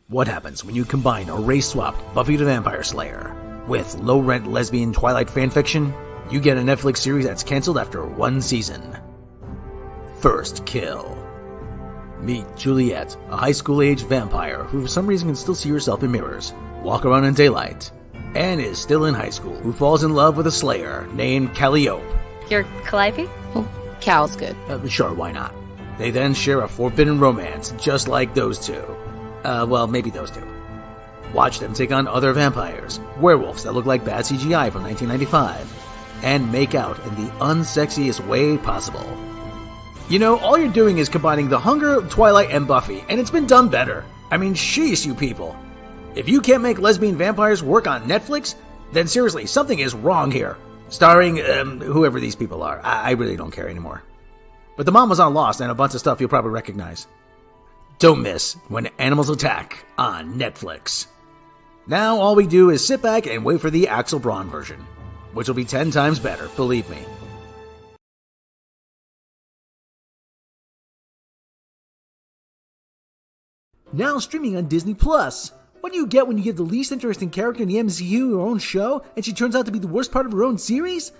What happens when you combine a race-swapped Buffy the Vampire Slayer with low-rent lesbian Twilight fanfiction? You get a Netflix series that's canceled after one season. First Kill. Meet Juliet, a high school-age vampire who for some reason can still see herself in mirrors, walk around in daylight, and is still in high school, who falls in love with a Slayer named Calliope. You're Calliope? Oh, Cal's good. Sure, why not? They then share a forbidden romance, just like those two. Well, maybe those two. Watch them take on other vampires, werewolves that look like bad CGI from 1995, and make out in the unsexiest way possible. You know, all you're doing is combining The Hunger, Twilight, and Buffy, and it's been done better. I mean, sheesh, you people. If you can't make lesbian vampires work on Netflix, then seriously, something is wrong here. Starring, whoever these people are. I really don't care anymore. But the mom was on Lost and a bunch of stuff you'll probably recognize. Don't miss When Animals Attack on Netflix. Now all we do is sit back and wait for the Axel Braun version, which will be 10 times better, believe me. Now streaming on Disney+. What do you get when you give the least interesting character in the MCU your own show, and she turns out to be the worst part of her own series?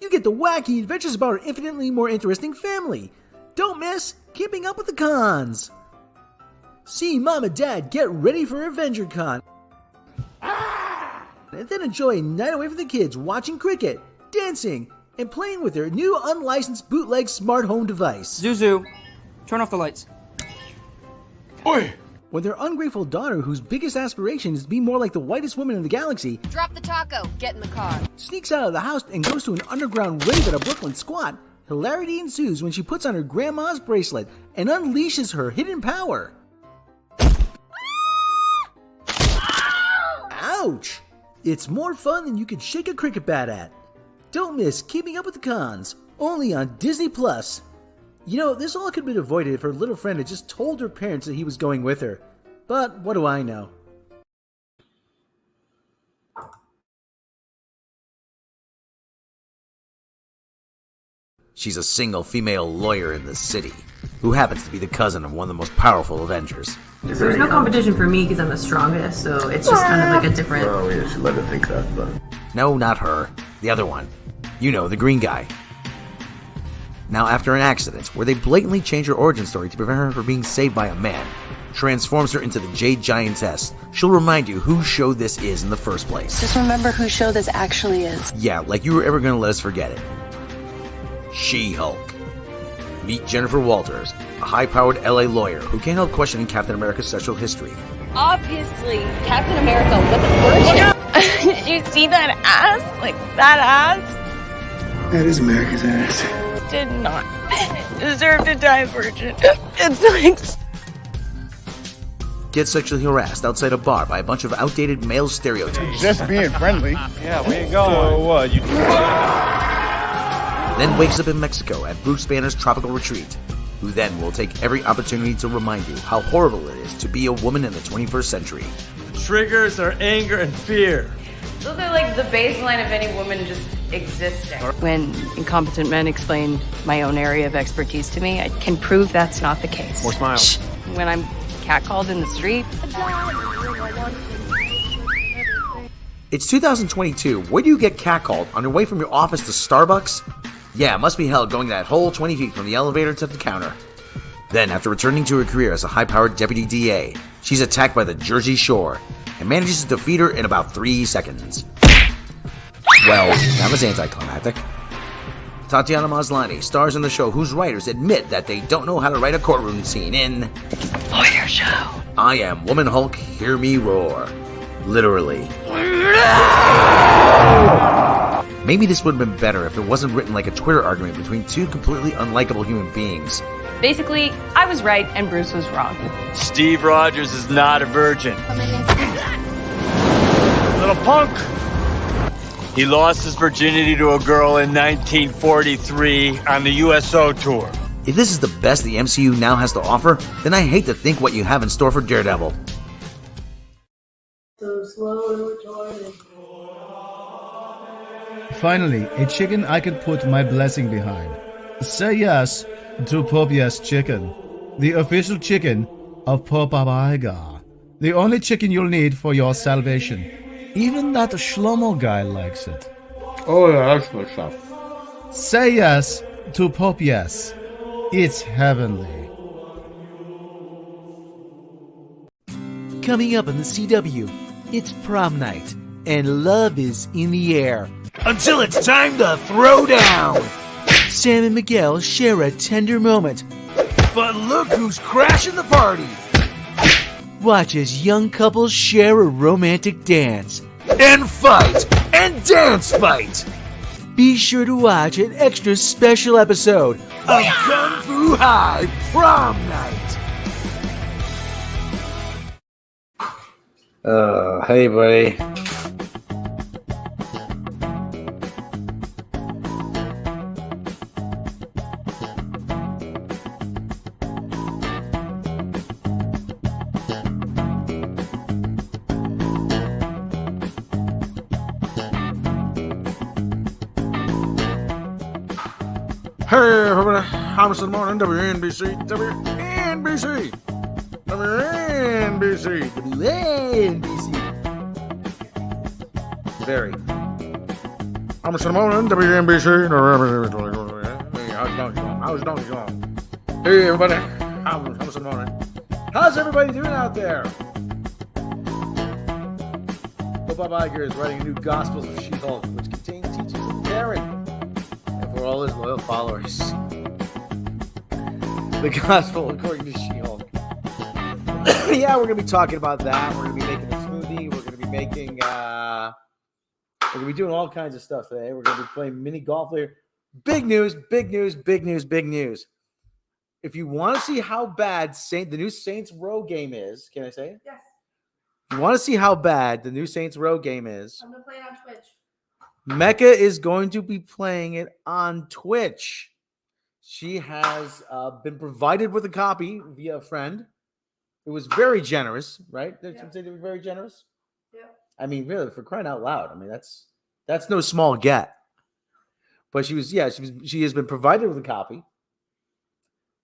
You get the wacky adventures about her infinitely more interesting family. Don't miss Keeping Up with the Cons. See Mom and Dad get ready for Avenger Con. And then enjoy a night away from the kids watching cricket, dancing, and playing with their new unlicensed bootleg smart home device. Zuzu, turn off the lights. Oi! When their ungrateful daughter, whose biggest aspiration is to be more like the whitest woman in the galaxy, Drop the taco. Get in the car. sneaks out of the house and goes to an underground rave at a Brooklyn squat, hilarity ensues when she puts on her grandma's bracelet and unleashes her hidden power. Ouch! It's more fun than you could shake a cricket bat at. Don't miss Keeping Up with the Cons, only on Disney+. You know, this all could have been avoided if her little friend had just told her parents that he was going with her. But what do I know? She's a single female lawyer in the city, who happens to be the cousin of one of the most powerful Avengers. There's no competition for me because I'm the strongest, so it's just kind of like a different... Oh, yeah, she let her think that, but... No, not her. The other one. You know, the green guy. Now, after an accident, where they blatantly change her origin story to prevent her from being saved by a man, transforms her into the Jade Giantess, she'll remind you whose show this is in the first place. Just remember whose show this actually is. Yeah, like you were ever gonna let us forget it. She-Hulk. Meet Jennifer Walters, a high-powered LA lawyer who can't help questioning Captain America's sexual history. Obviously, Captain America was the first. Did you see that ass? Like, that ass? That is America's ass. Did not deserve to die a virgin. It's like... Gets sexually harassed outside a bar by a bunch of outdated male stereotypes. Just being friendly. Yeah, where you going? So what? You... Then wakes up in Mexico at Bruce Banner's tropical retreat, who then will take every opportunity to remind you how horrible it is to be a woman in the 21st century. Triggers are anger and fear. Those are like the baseline of any woman just existing. When incompetent men explain my own area of expertise to me, I can prove that's not the case. More smiles. Shh. When I'm catcalled in the street. It's 2022. Where do you get catcalled? On your way from your office to Starbucks? Yeah, it must be hell going that whole 20 feet from the elevator to the counter. Then, after returning to her career as a high-powered deputy DA, she's attacked by the Jersey Shore and manages to defeat her in about 3 seconds. Well, that was anticlimactic. Tatiana Maslany stars in the show whose writers admit that they don't know how to write a courtroom scene in Lawyer Show. I Am Woman Hulk, Hear Me Roar. Literally. Maybe this would have been better if it wasn't written like a Twitter argument between two completely unlikable human beings. Basically, I was right and Bruce was wrong. Steve Rogers is not a virgin. Little punk. He lost his virginity to a girl in 1943 on the USO tour. If this is the best the MCU now has to offer, then I hate to think what you have in store for Daredevil. So slow and retarded. Finally, a chicken I could put my blessing behind. Say yes to Popia's chicken, the official chicken of Popabaiga. The only chicken you'll need for your salvation. Even that Shlomo guy likes it. Oh, yeah, that's good stuff. Say yes to Popias. It's heavenly. Coming up on the CW, it's prom night, and love is in the air. Until it's time to throw down! Sam and Miguel share a tender moment. But look who's crashing the party! Watch as young couples share a romantic dance. And fight! And dance fight! Be sure to watch an extra special episode of Kung Fu High Prom Night! Hey, buddy. Hey, everybody. Hamilton Morning, WNBC, WNBC, WNBC, WNBC. Very. Hamilton Morning, WNBC. How's Donkey Kong? Hey, everybody. Hamilton Morning. How's everybody doing out there? Bob Iger is writing a new Gospels of She-Hulk, which contains teachings of caring. For all his loyal followers. The gospel according to She-Hulk. Yeah, we're going to be talking about that. We're going to be making a smoothie. We're going to be making, we're going to be doing all kinds of stuff today. We're going to be playing mini golf later. Big news, big news, big news, big news. If you want to see how bad the new Saints Row game is, can I say it? Yes. If you want to see how bad the new Saints Row game is, I'm going to play it on Twitch. Mecca is going to be playing it on Twitch. She has been provided with a copy via a friend who was very generous, right? Did you say they were very generous? Yeah. I mean, really, for crying out loud. I mean, that's no small get. But she has been provided with a copy.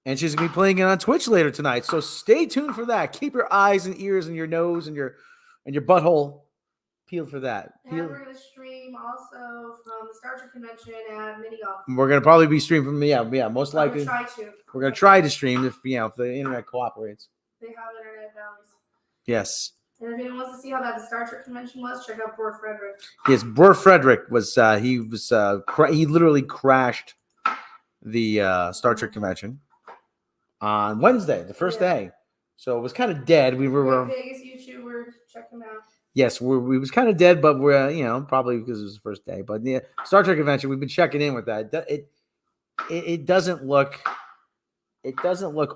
And she's going to be playing it on Twitch later tonight. So stay tuned for that. Keep your eyes and ears and your nose and your butthole peeled for that. And we're going to stream also from the Star Trek convention at Mini Golf. We're going to probably be streaming from, most likely. We're going to try to stream if the internet cooperates. They have internet valleys. Yes. And if anyone wants to see how bad the Star Trek convention was, check out Poor Frederick. Yes, Poor Frederick was, he literally crashed the Star Trek convention on Wednesday, the first day. So it was kind of dead. We were Vegas YouTuber, check him out. Yes, we was kind of dead, but we're probably because it was the first day. But the Star Trek convention, we've been checking in with that. It doesn't look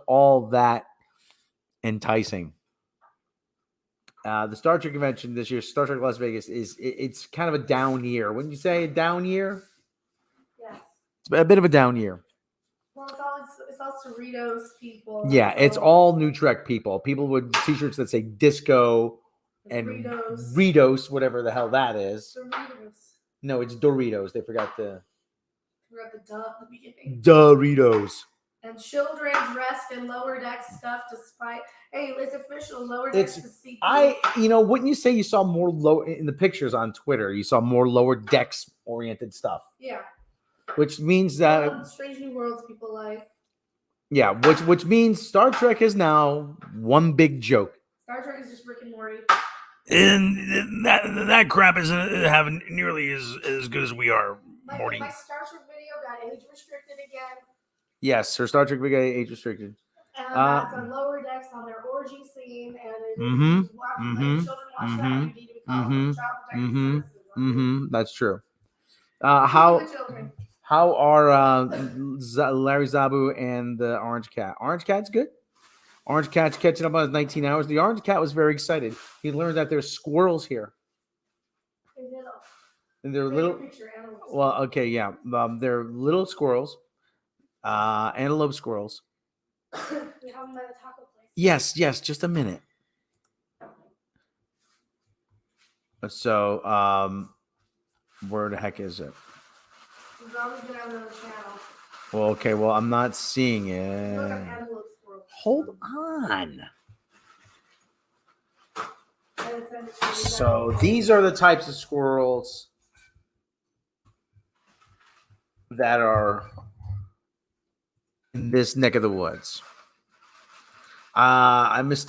all that enticing. The Star Trek convention this year, Star Trek Las Vegas, it's kind of a down year. Wouldn't you say a down year? Yes. It's a bit of a down year. Well, it's all Cerritos people. Yeah, it's all New Trek people. People with T-shirts that say disco and Doritos, whatever the hell that is. Doritos. No, it's Doritos. They forgot the duh at the beginning. Doritos. And children dressed in lower deck stuff despite. Hey, it's official. Lower decks to see. Wouldn't you say you saw more in the pictures on Twitter? You saw more lower decks oriented stuff. Yeah. Which means that Strange New Worlds people like. Yeah, which means Star Trek is now one big joke. Star Trek is just Rick and Morty. And that crap isn't having nearly as good as we are, Morty. My Star Trek video got age restricted again. Yes, her Star Trek video got age restricted. And that's on lower decks on their orgy scene, and children watch that. You need to be called child protective services. That's true. How are Larry Zabu and the Orange Cat? Orange Cat's good. Orange Cat's catching up on his 19 hours. The Orange Cat was very excited. He learned that there's squirrels here. And they're little. Well, okay, yeah. They're little squirrels, antelope squirrels. We have them at the taco place. Yes. Just a minute. So, where the heck is it? We've always been on the channel. Well, okay. Well, I'm not seeing it. Hold on. So these are the types of squirrels that are in this neck of the woods. I was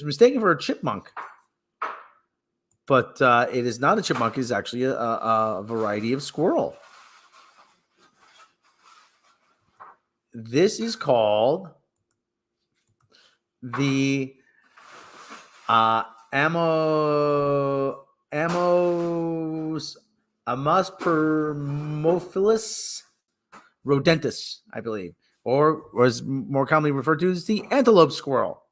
mistaken for a chipmunk, but it is not a chipmunk. It's actually a variety of squirrel. This is called the Amospermophilus rodentus, I believe, or was more commonly referred to as the antelope squirrel.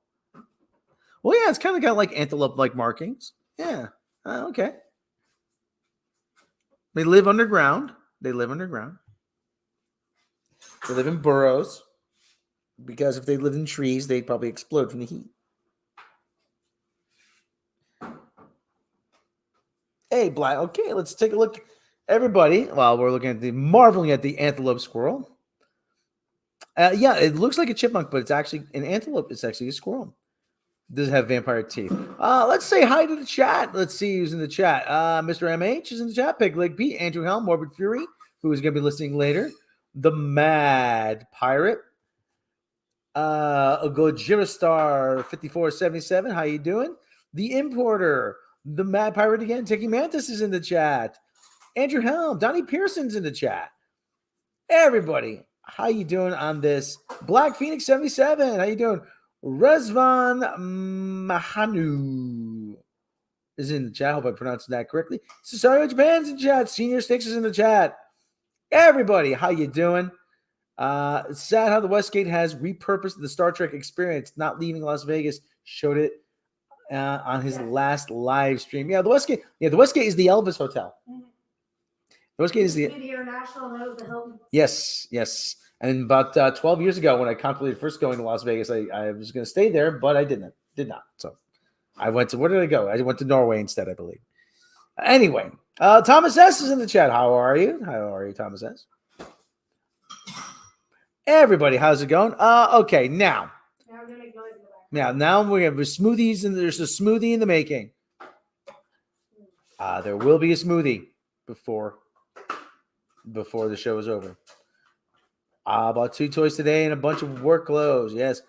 Well, yeah, it's kind of got like antelope-like markings. Yeah, okay. They live underground. They live in burrows because if they lived in trees, they'd probably explode from the heat. Hey, Black. Okay, let's take a look. Everybody, while we're marveling at the antelope squirrel. Yeah, it looks like a chipmunk, but it's actually an antelope. It's actually a squirrel. Does it have vampire teeth? Let's say hi to the chat. Let's see who's in the chat. Mr. MH is in the chat. Pig Leg Pete, Andrew Helm, Morbid Fury, who is going to be listening later. The Mad Pirate. A Gojira Star 5477. How you doing? The Importer. The Mad Pirate again. Tiki Mantis is in the chat. Andrew Helm. Donnie Pearson's in the chat. Everybody, how you doing on this? Black Phoenix 77. How you doing? Rezvan Mahanu is in the chat. I hope I pronounced that correctly. Cesario Japan's in chat. Senior Sticks is in the chat. Everybody, how you doing? It's sad how the Westgate has repurposed the Star Trek experience, not leaving Las Vegas. Showed it on his last live stream. Yeah, the Westgate. Yeah, the Westgate is the Elvis Hotel. The Westgate is the International knows the Hilton. Yes. And about 12 years ago, when I contemplated first going to Las Vegas, I was going to stay there, but I did not. So I went to, where did I go? I went to Norway instead, I believe. Anyway, Thomas S. is in the chat. How are you? Thomas S.? Everybody, how's it going? Okay, now we're going to make noise in the back. Now we have smoothies, and there's a smoothie in the making. There will be a smoothie before the show is over. I bought 2 toys today and a bunch of work clothes. Yes.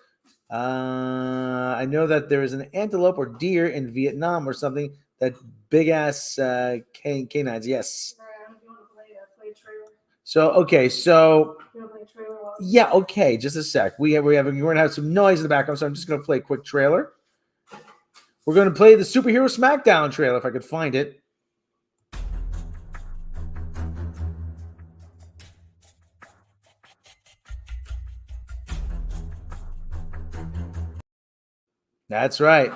I know that there is an antelope or deer in Vietnam or something that big ass canines. Yes. So okay, yeah, okay, just a sec. We're going to have some noise in the background, so I'm just going to play a quick trailer. We're going to play the Superhero Smackdown trailer if I could find it. That's right.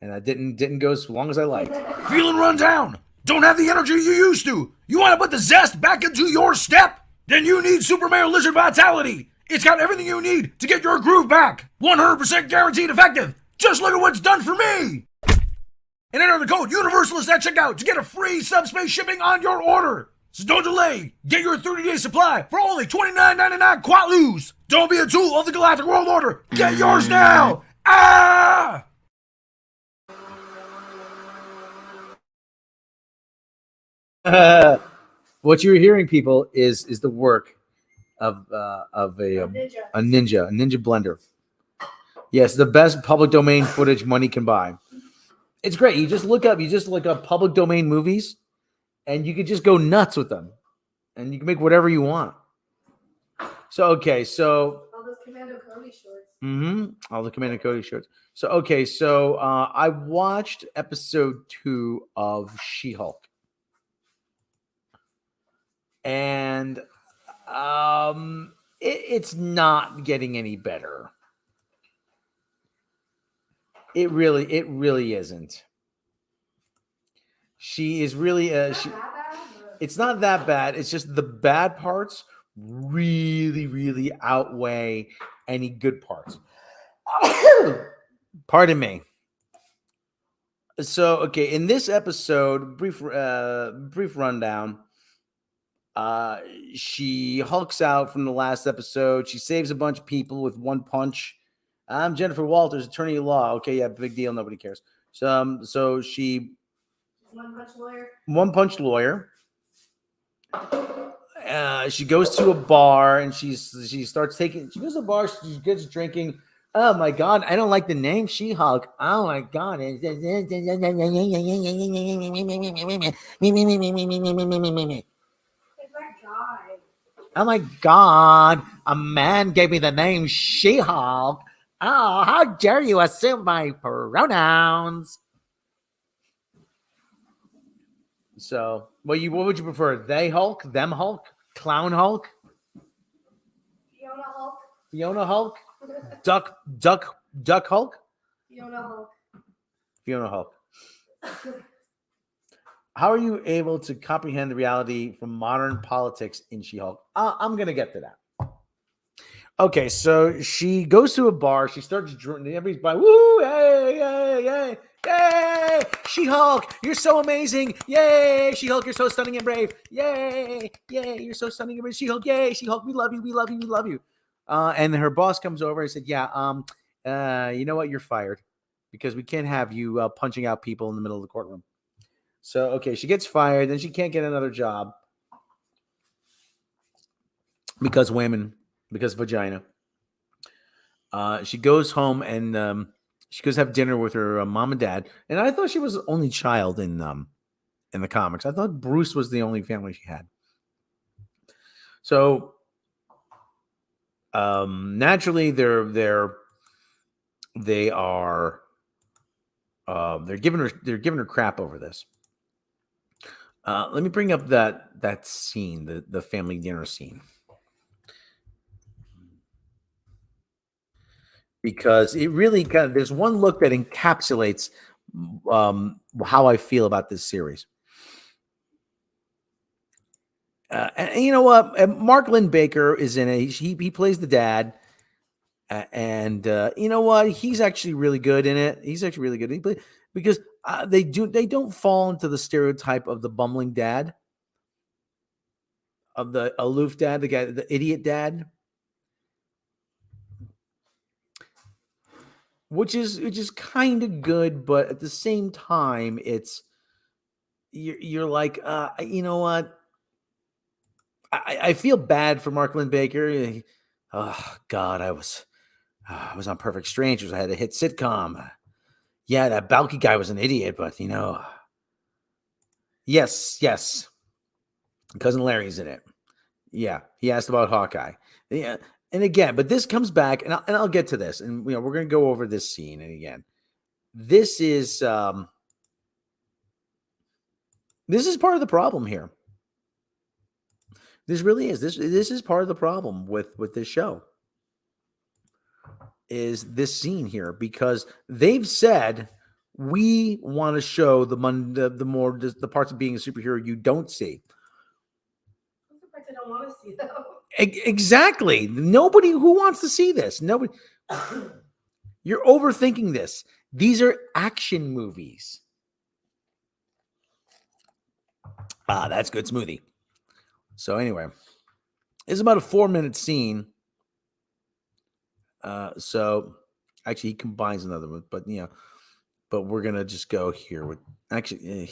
And I didn't go as long as I liked. Feeling run down? Don't have the energy you used to? You want to put the zest back into your step? Then you need Superman Lizard Vitality. It's got everything you need to get your groove back. 100% guaranteed effective. Just look at what's done for me. And enter the code Universalist at checkout to get a free subspace shipping on your order. So don't delay. Get your 30-day supply for only $29.99 Quatloos. Don't be a tool of the Galactic World Order. Get yours now. Ah! What you're hearing, people, is the work of a ninja blender. Yes, the best public domain footage money can buy. It's great. You just look up public domain movies, and you could just go nuts with them, and you can make whatever you want. So all those Commando Cody shorts. All the Commando Cody shorts. So I watched episode 2 of She-Hulk. And it's not getting any better. It really isn't. She is really it's not that bad. It's just the bad parts really outweigh any good parts. Pardon me. So in this episode, brief rundown. She hulks out from the last episode. She saves a bunch of people with one punch. I'm Jennifer Walters, attorney at law. Okay, yeah, big deal. Nobody cares. So she one punch lawyer. She goes to a bar and she goes to a bar. She gets drinking. Oh my God, I don't like the name She-Hulk. Oh my God. Oh my God, a man gave me the name She-Hulk. Oh, how dare you assume my pronouns? So, what would you prefer? They Hulk, them Hulk, Clown Hulk, Fiona Hulk, Duck Hulk, Fiona Hulk. How are you able to comprehend the reality from modern politics in She-Hulk? I'm gonna get to that. Okay, so she goes to a bar. She starts drinking. Everybody's by, woo, yay, yay, yay, yay! She-Hulk, you're so amazing! Yay, She-Hulk, you're so stunning and brave! Yay, yay, you're so stunning and brave! She-Hulk, yay, She-Hulk, we love you, we love you, we love you. And her boss comes over and said, "Yeah, you know what? You're fired because we can't have you punching out people in the middle of the courtroom." So, okay, she gets fired. Then she can't get another job because women. Because vagina. She goes home and she goes have dinner with her mom and dad. And I thought she was the only child in the comics. I thought Bruce was the only family she had. So naturally, they're giving her crap over this. Let me bring up that scene, the family dinner scene. Because it really there's one look that encapsulates how I feel about this series. And you know what? Mark Lynn-Baker is in it. He plays the dad. And you know what? He's actually really good in it. He's actually really good. Because they don't fall into the stereotype of the bumbling dad, of the aloof dad, the guy, the idiot dad. Which is kind of good, but at the same time, you're like, you know what? I feel bad for Mark Lynn-Baker. Oh God, I was on Perfect Strangers. I had a hit sitcom. Yeah, that Balky guy was an idiot, but yes, Cousin Larry's in it. Yeah, he asked about Hawkeye. Yeah. And again, but this comes back, and I'll get to this, and we're going to go over this scene. And again, this is part of the problem here. This really is. This is part of the problem with this show. Is this scene here, because they've said we want to show the parts of being a superhero you don't see. The parts I don't want to see though. Exactly. Nobody who wants to see this. Nobody. You're overthinking this. These are action movies. That's good smoothie. So anyway, it's about a 4-minute scene. So actually, he combines another one, but we're gonna just go here with actually.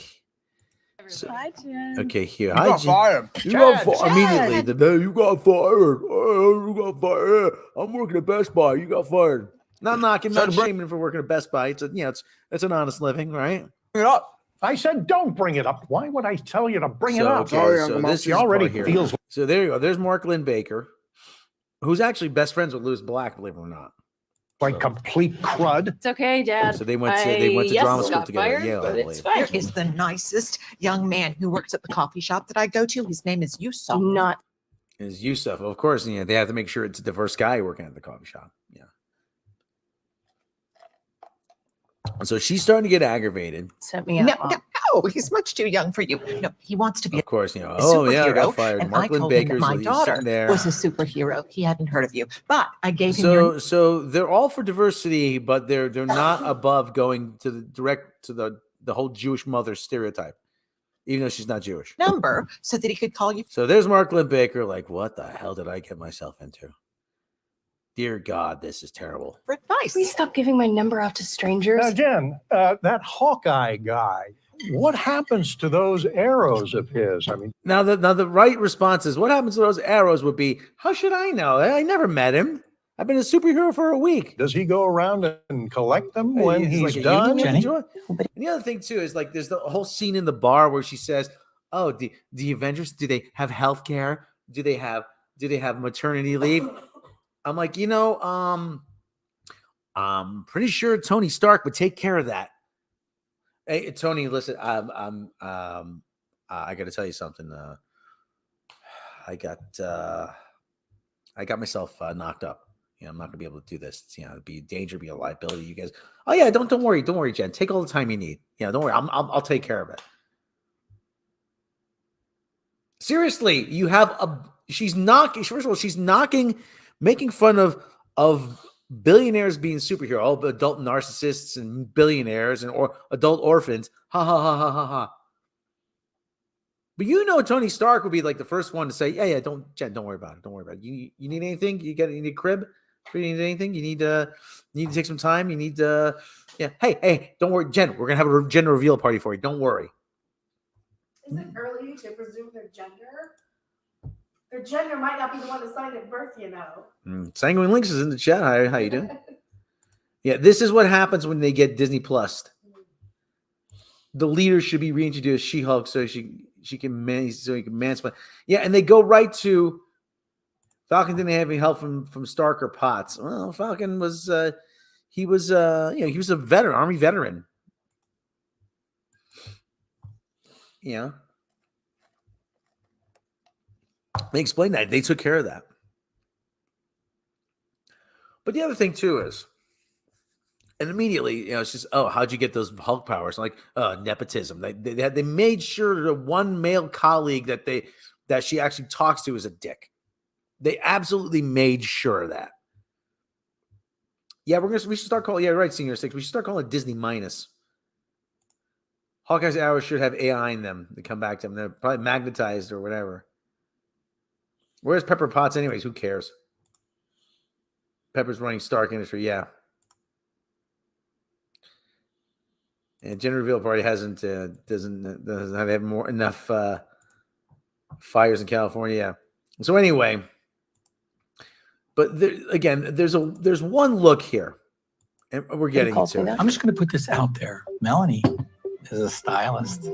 So, Hi, Jen. okay, here. You got fired. You got fired immediately. The day you got fired. Oh, you got fired. I'm working at Best Buy. You got fired. Not knocking, not shaming for working at Best Buy. It's it's an honest living, right? Bring it up. I said, don't bring it up. Why would I tell you to bring it up? Okay, so this she already feels. So there you go. There's Mark Lynn-Baker, who's actually best friends with Louis Black, believe it or not. Like complete crud. It's okay, Dad. So they went to drama school together. Fired, Yeah, but it's fine. Here is the nicest young man who works at the coffee shop that I go to. His name is Yusuf. Not is Yusuf. Of course, they have to make sure it's a diverse guy working at the coffee shop. Yeah. So she's starting to get aggravated. Set me up. No, he's much too young for you. No, he wants to be of course, a superhero. Yeah, I got fired. And Mark I told Lynn-Baker's him that my daughter there. was a superhero. He hadn't heard of you, but I gave him So they're all for diversity, but they're not above going to the whole Jewish mother stereotype. even though she's not Jewish. Number so that he could call you. So there's Mark Lindbaker. Like, what the hell did I get myself into? Dear God, this is terrible. For advice. Please stop giving my number out to strangers. Now, Jen, that Hawkeye guy, what happens to those arrows of his? I mean, now the right response is, what happens to those arrows would be, how should I know? I never met him. I've been a superhero for a week. Does he go around and collect them when he's like done? And the other thing too is like there's the whole scene in the bar where she says, "Oh, the Avengers, do they have health care? Do they have maternity leave?" I'm like, I'm pretty sure Tony Stark would take care of that. Hey, Tony, listen, I got to tell you something. I got myself knocked up. I'm not gonna be able to do this. It'd be a danger, be a liability. You guys. Oh yeah, don't worry, Jen. Take all the time you need. Don't worry. I'll take care of it. Seriously, you have she's knocking. First of all, she's knocking, making fun of billionaires being superhero, all adult narcissists and billionaires or adult orphans. Ha ha ha ha ha ha. But Tony Stark would be like the first one to say, yeah, Jen, don't worry about it. Don't worry about it. You need anything? You need a crib? You need anything? You need to take some time? You need to, yeah. Hey, don't worry, Jen. We're gonna have a gender reveal party for you. Don't worry. Is it early to presume their gender? Their gender might not be the one assigned at birth, Sanguine Links is in the chat. How you doing? Yeah, this is what happens when they get Disney Plus. The leader should be reintroduced, She-Hulk, so he can mansplain. Yeah, and they go right to Falcon didn't have any help from Stark or Potts. Well, Falcon was he was a veteran, Army veteran. They explained that. They took care of that. But the other thing too is, and immediately, it's just, oh, how'd you get those Hulk powers? Like, nepotism. They made sure that one male colleague that she actually talks to is a dick. They absolutely made sure of that. Yeah, we should start calling. Yeah, right, Senior 6. We should start calling it Disney minus. Hawkeye's arrows should have AI in them to come back to them. They're probably magnetized or whatever. Where's Pepper Potts anyways? Who cares? Pepper's running Stark Industry, yeah. And gender reveal party doesn't have enough fires in California. Yeah. So anyway, but there's one look here, and we're getting into it. I'm just going to put this out there. Melanie is a stylist.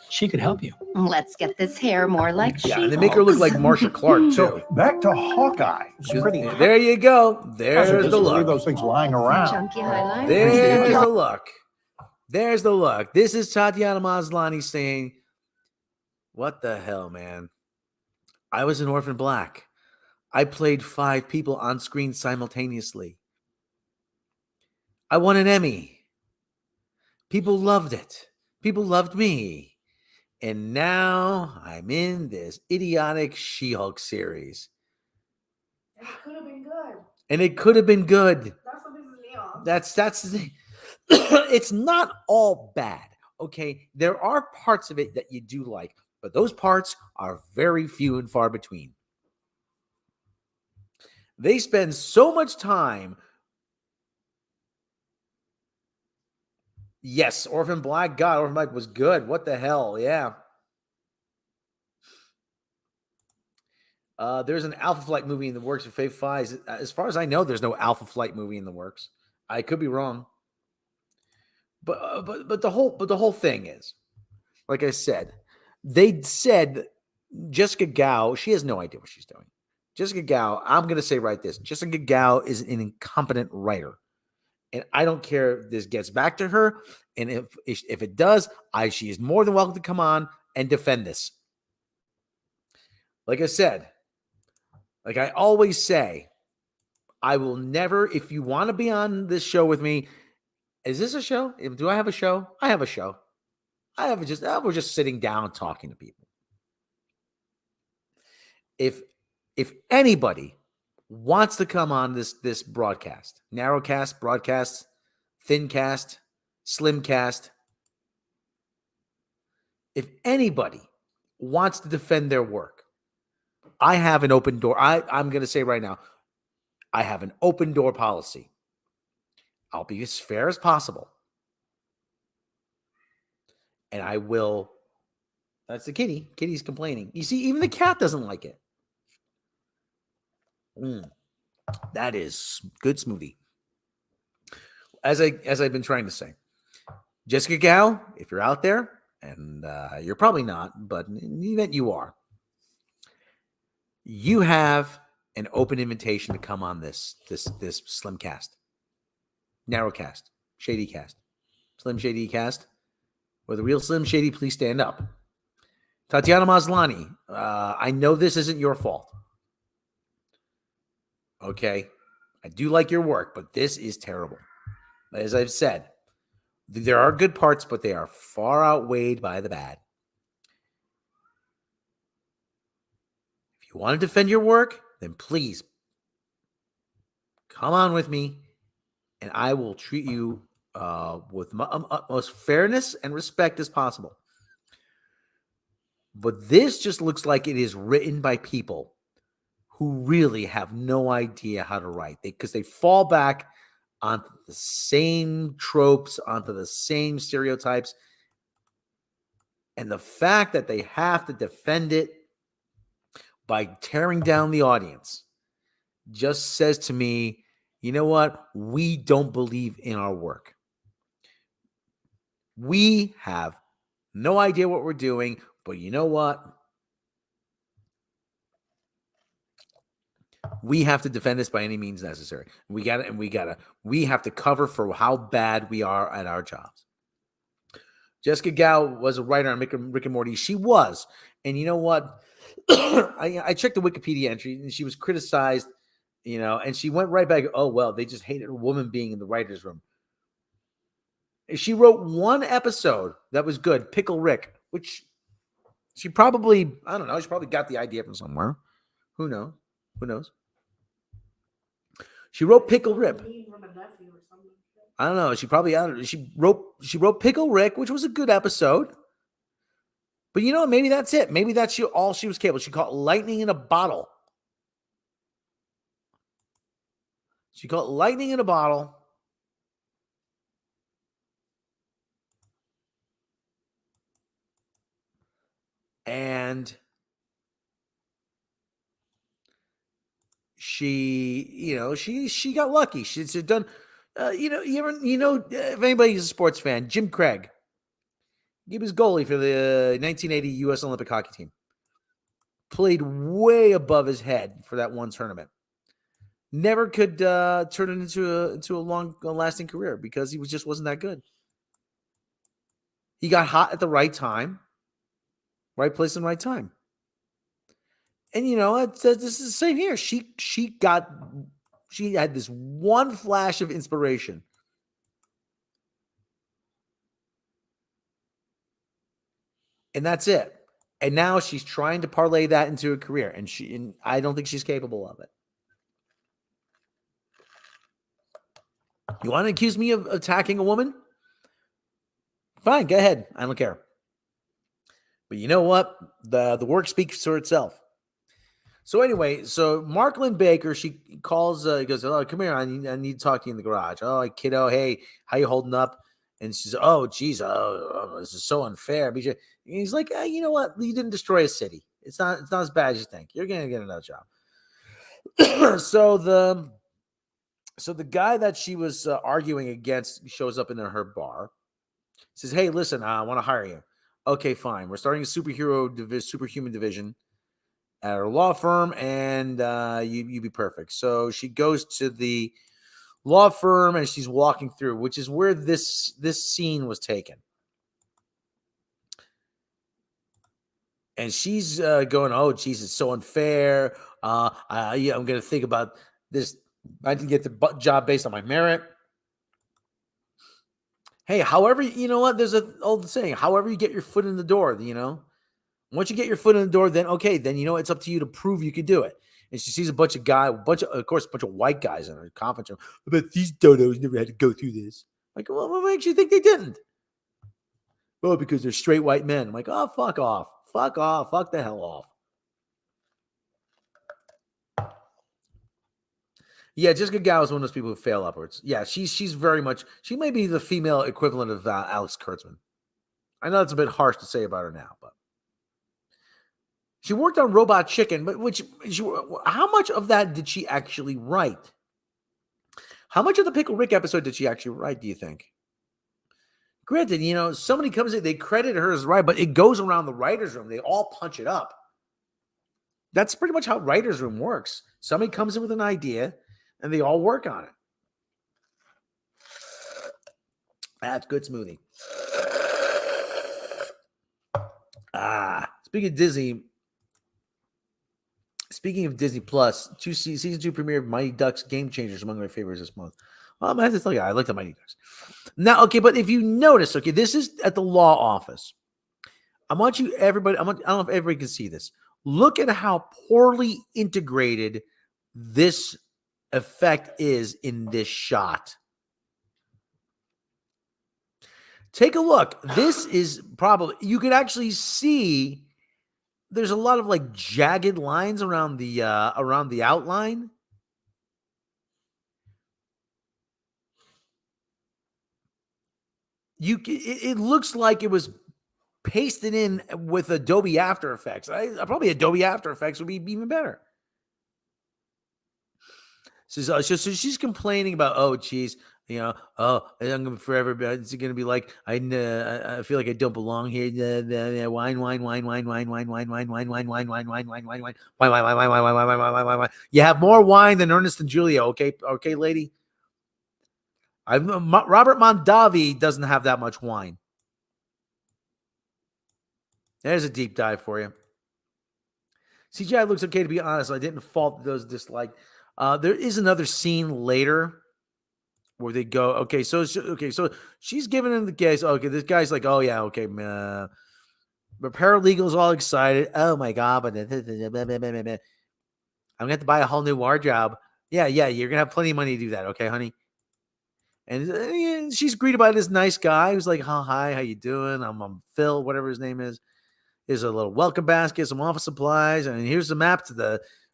She could help you. Let's get this hair more like She-Hulk. And they make her look like Marsha Clark too. So back to Hawkeye. There you go. There's the look. Those things lying around. Chunky highlight. There's the look. There's the look. This is Tatiana Maslany saying, "What the hell, man? I was an Orphan Black. I played 5 people on screen simultaneously. I won an Emmy. People loved it. People loved me. And now I'm in this idiotic She-Hulk series. And it could have been good. And it could have been good. That's what pisses me off. That's the thing. It's not all bad, okay? There are parts of it that you do like, but those parts are very few and far between. They spend so much time. Yes, Orphan Black. God, Orphan Black was good. What the hell? Yeah. There's an Alpha Flight movie in the works for Phase 5. As far as I know, there's no Alpha Flight movie in the works. I could be wrong. But the whole thing is, like I said, they said Jessica Gao, she has no idea what she's doing. Jessica Gao, I'm going to say right this. Jessica Gao is an incompetent writer. And I don't care if this gets back to her. And if it does, she is more than welcome to come on and defend this. Like I said, like I always say, I will never, if you want to be on this show with me, is this a show? Do I have a show? I have a show. We're just sitting down talking to people. If anybody wants to come on this broadcast, narrowcast, broadcast, thincast, slimcast, if anybody wants to defend their work, I have an open door. I'm going to say right now, I have an open door policy. I'll be as fair as possible. And I will. That's the kitty. Kitty's complaining. You see, even the cat doesn't like it. That is good smoothie. As I've been trying to say, Jessica Gao, if you're out there, and you're probably not, but in the event you are, you have an open invitation to come on this slim cast, narrow cast, shady cast, slim shady cast. Or the real Slim Shady, please stand up. Tatiana Maslany, I know this isn't your fault. Okay? I do like your work, but this is terrible. As I've said, there are good parts, but they are far outweighed by the bad. If you want to defend your work, then please come on with me, and I will treat you with utmost fairness and respect as possible. But this just looks like it is written by people who really have no idea how to write. Because they fall back onto the same tropes, onto the same stereotypes. And the fact that they have to defend it by tearing down the audience just says to me, you know what? We don't believe in our work. We have no idea what we're doing, but you know what? We have to defend this by any means necessary. We have to cover for how bad we are at our jobs. Jessica Gao was a writer on Rick and Morty. She was. And you know what? I checked the Wikipedia entry, and she was criticized, and she went right back, oh, well, they just hated a woman being in the writer's room. She wrote one episode that was good, Pickle Rick, which she probably, I don't know, she probably got the idea from somewhere. Who knows? She wrote Pickle Rick. I don't know. She wrote Pickle Rick, which was a good episode. But you know what? Maybe that's it. Maybe that's all she was capable. She called it lightning in a bottle. And she got lucky. She's done, if anybody's a sports fan, Jim Craig. He was goalie for the 1980 U.S. Olympic hockey team. Played way above his head for that one tournament. Never could turn it into a long-lasting career because he just wasn't that good. He got hot at the right time, right place and right time. And this is the same here. She had this one flash of inspiration. And that's it. And now she's trying to parlay that into a career. And I don't think she's capable of it. You want to accuse me of attacking a woman? Fine, go ahead. I don't care. But you know what? The work speaks for itself. So anyway, Mark Lynn Baker, she calls, he goes, oh, come here. I need to talk to you in the garage. Oh, kiddo, hey, how you holding up? And she says, oh, geez, this is so unfair. And he's like, hey, you know what? You didn't destroy a city. It's not as bad as you think. You're going to get another job. So the guy that she was arguing against shows up in her bar. Says, hey, listen, I want to hire you. Okay, fine. We're starting a superhuman division at our law firm, and you'd be perfect. So she goes to the law firm, and she's walking through, which is where this scene was taken. And she's going, oh, geez, it's so unfair. I'm going to think about this. I didn't get the job based on my merit. Hey, however, you know what? There's an old saying, however you get your foot in the door, Once you get your foot in the door, then it's up to you to prove you can do it. And she sees a bunch of white guys in her conference room. But these dodos never had to go through this. Like, well, what makes you think they didn't? Oh, because they're straight white men. I'm like, oh, fuck off. Fuck off. Fuck the hell off. Yeah, Jessica Gao is one of those people who fail upwards. Yeah, she's very much, she may be the female equivalent of Alex Kurtzman. I know it's a bit harsh to say about her now, but she worked on Robot Chicken, but how much of that did she actually write? How much of the Pickle Rick episode did she actually write, do you think? Granted, somebody comes in, they credit her as right, but it goes around the writer's room. They all punch it up. That's pretty much how writer's room works. Somebody comes in with an idea, and they all work on it. That's good smoothie. Speaking of Disney Plus, season 2 premiere of Mighty Ducks Game Changers among my favorites this month. I have to tell you, I like the Mighty Ducks. Now, okay, but if you notice, okay, this is at the law office. I want you, everybody, I don't know if everybody can see this. Look at how poorly integrated this effect is in this shot. Take a look. This is probably, you could actually see there's a lot of like jagged lines around the outline. It looks like it was pasted in with Adobe After Effects. Probably Adobe After Effects would be even better. So she's complaining about, oh, geez, I'm gonna be forever. It's gonna be like I feel like I don't belong here. Wine. You have more wine than Ernest and Julia. Okay, lady. Robert Mondavi doesn't have that much wine. There's a deep dive for you. CGI looks okay, to be honest. I didn't fault those disliked. There is another scene later where they go, okay, so she's giving him the case. Okay, this guy's like, oh yeah, okay, but paralegal's all excited. Oh my god, but I'm gonna have to buy a whole new wardrobe. Yeah, you're gonna have plenty of money to do that, okay, honey? And she's greeted by this nice guy who's like, oh, hi, how you doing? I'm Phil, whatever his name is. Here's a little welcome basket, some office supplies, and here's the map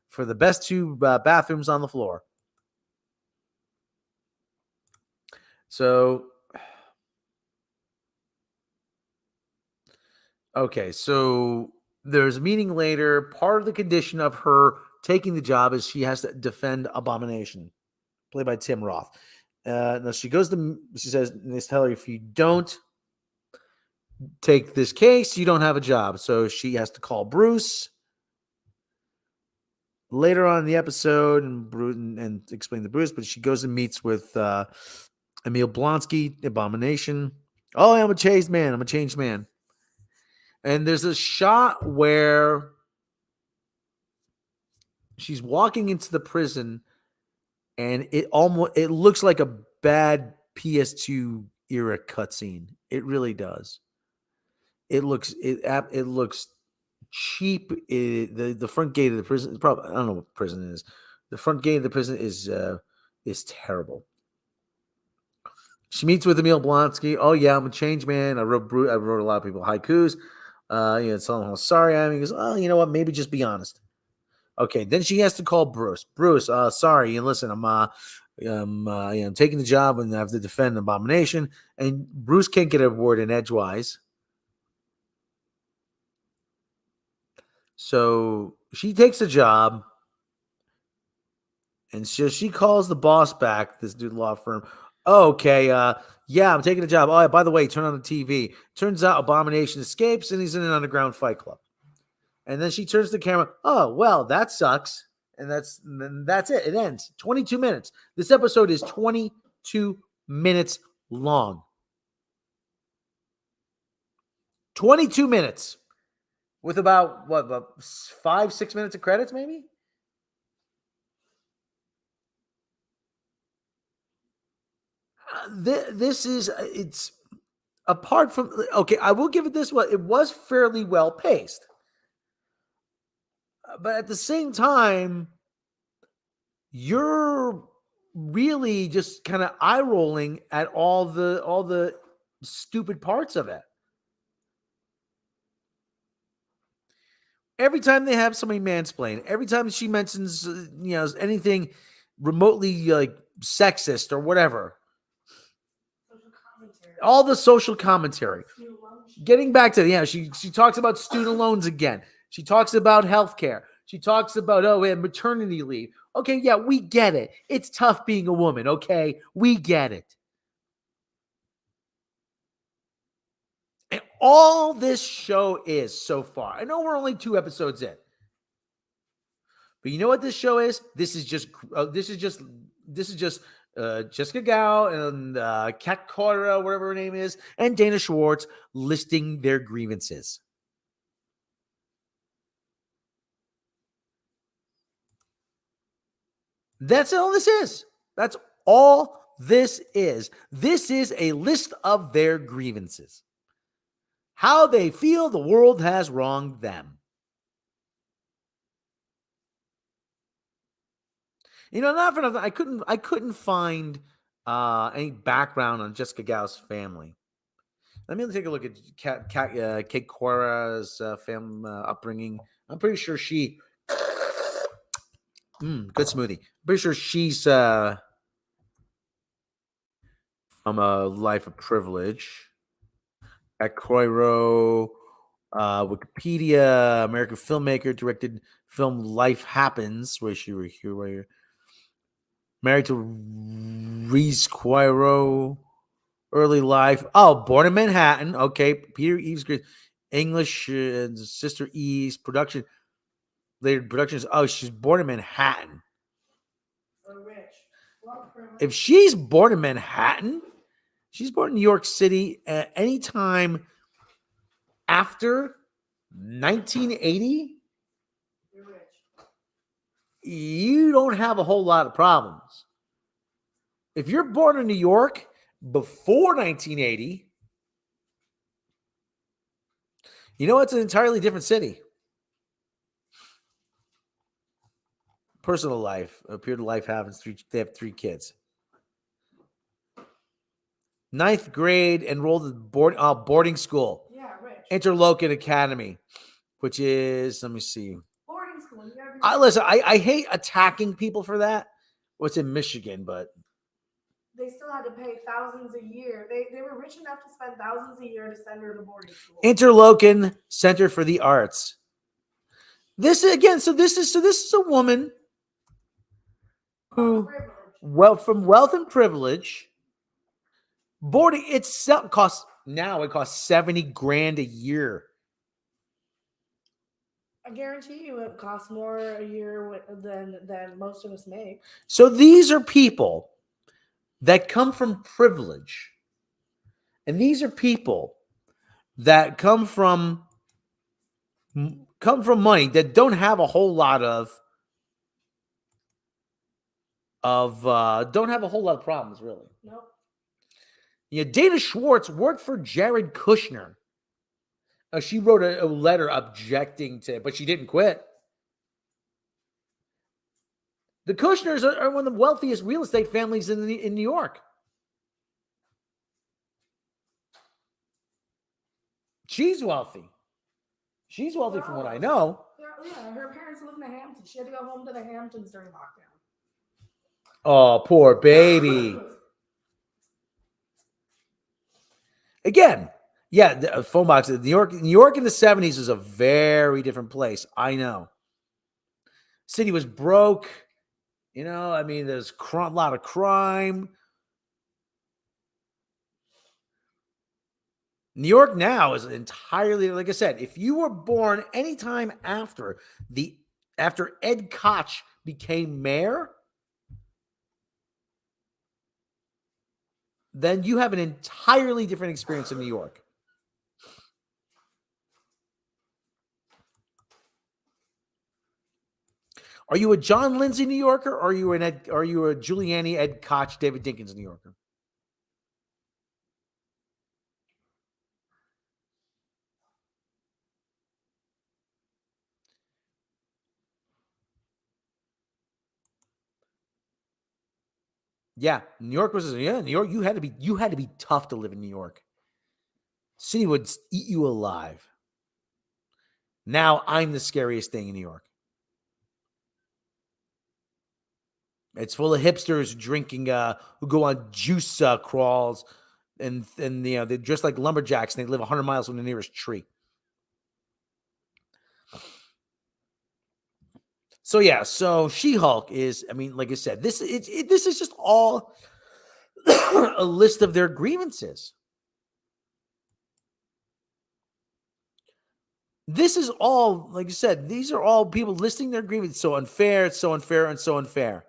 for the best 2 bathrooms on the floor. So, okay, so there's a meeting later. Part of the condition of her taking the job is she has to defend Abomination, played by Tim Roth. Now she says, they tell her, if you don't take this case, you don't have a job. So she has to call Bruce later on in the episode and explain to Bruce, but she goes and meets with Emil Blonsky, Abomination. Oh, I'm a changed man. And there's a shot where she's walking into the prison, and it looks like a bad PS2 era cutscene. It really does. It looks cheap. The front gate of the prison, probably, I don't know what prison is. The front gate of the prison is terrible. She meets with Emil Blonsky. Oh yeah, I'm a changed man. I wrote a lot of people haikus. Tell him how sorry I am. He goes, oh, you know what? Maybe just be honest. Okay, then she has to call Bruce. Bruce, sorry. And listen, I'm taking the job and I have to defend Abomination. And Bruce can't get a word in edgewise. So she takes the job, and so she calls the boss back, this dude law firm. Oh, okay, yeah, I'm taking the job. Oh, by the way, turn on the TV. Turns out Abomination escapes, and he's in an underground fight club. And then she turns the camera. Oh, well, that sucks. And that's it. It ends. 22 minutes. This episode is 22 minutes long. 22 minutes. With about 5-6 minutes of credits, maybe? This is, it's apart from, okay, I will give it this one. It was fairly well paced. But at the same time, you're really just kind of eye rolling at all the stupid parts of it. Every time they have somebody mansplain, every time she mentions, anything remotely like sexist or whatever, all the social commentary. Getting back to she talks about student loans again. She talks about healthcare. She talks about maternity leave. Okay, yeah, we get it. It's tough being a woman. Okay, we get it. And all this show is so far. I know we're only 2 episodes in, but you know what this show is? This is just Jessica Gao and Kat Cora, whatever her name is, and Dana Schwartz listing their grievances. That's all this is. That's all this is. This is a list of their grievances. How they feel the world has wronged them. Not for nothing. I couldn't find any background on Jessica Gao's family. Let me take a look at Kate Cora's family upbringing. I'm pretty sure she. Good smoothie. I'm pretty sure she's from a life of privilege. At Croiro, Wikipedia, American filmmaker, directed film Life Happens, where she were here. Married to Reese Quiro, early life. Oh, born in Manhattan. Okay, Peter Eves, English, Sister Eves, production. Later productions. Oh, she's born in Manhattan. If she's born in Manhattan, she's born in New York City at any time after 1980, you don't have a whole lot of problems. If you're born in New York before 1980, it's an entirely different city. Personal life. Appeared to life happens. They have 3 kids. 9th grade, enrolled at boarding school. Yeah, rich. Interlochen Academy, which is, let me see. Boarding school. Listen, I hate attacking people for that. What's in Michigan, but they still had to pay thousands a year. They were rich enough to spend thousands a year to send her to boarding school. Interlochen Center for the Arts. This is a woman who, from wealth and privilege, boarding itself costs $70,000 a year. I guarantee you it costs more a year than most of us make. So these are people that come from privilege. And these are people that come from money that don't have a whole lot of problems, really. Nope. Dana Schwartz worked for Jared Kushner. She wrote a letter objecting to it, but she didn't quit. The Kushners are one of the wealthiest real estate families in New York. She's wealthy. She's wealthy from what I know. Yeah, her parents live in the Hamptons. She had to go home to the Hamptons during lockdown. Oh, poor baby. Again, yeah, the phone box. New York in the 70s was a very different place. I know. City was broke. There's a lot of crime. New York now is entirely, like I said, if you were born anytime after Ed Koch became mayor, then you have an entirely different experience in New York. Are you a John Lindsay New Yorker, or are you a Giuliani, Ed Koch, David Dinkins New Yorker? Yeah, New York was New York. You had to be tough to live in New York. City would eat you alive. Now I'm the scariest thing in New York. It's full of hipsters drinking, who go on juice crawls, and they're dressed like lumberjacks, and they live 100 miles from the nearest tree. So yeah, so She-Hulk is, I mean, like I said, this is just all a list of their grievances. This is all, like I said, these are all people listing their grievances. So unfair, it's so unfair, and so unfair.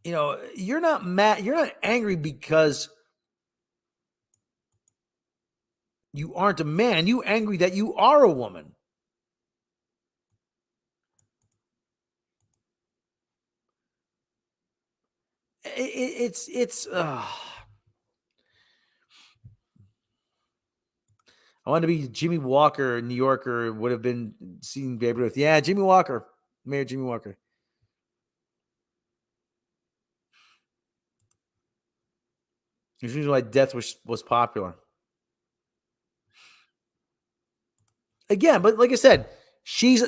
You're not mad, you're not angry because you aren't a man. You angry that you are a woman. It's I wanted to be Jimmy Walker, New Yorker, would have been seeing Babe Ruth. Yeah, Jimmy Walker, Mayor Jimmy Walker. This is why death was popular. Again, but like I said, she's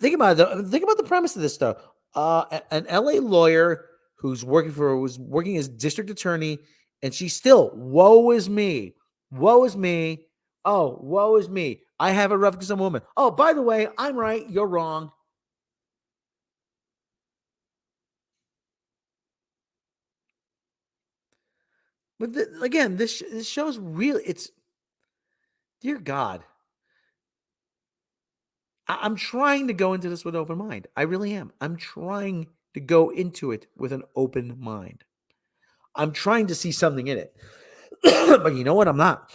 think about the premise of this stuff. An LA lawyer who's working as district attorney, and she's still, woe is me. Woe is me. Oh, woe is me. I have it rough because I'm a woman. Oh, by the way, I'm right. You're wrong. But again, this show's really, it's, dear God. I'm trying to go into this with an open mind. I really am. I'm trying to go into it with an open mind. I'm trying to see something in it. But you know what? I'm not.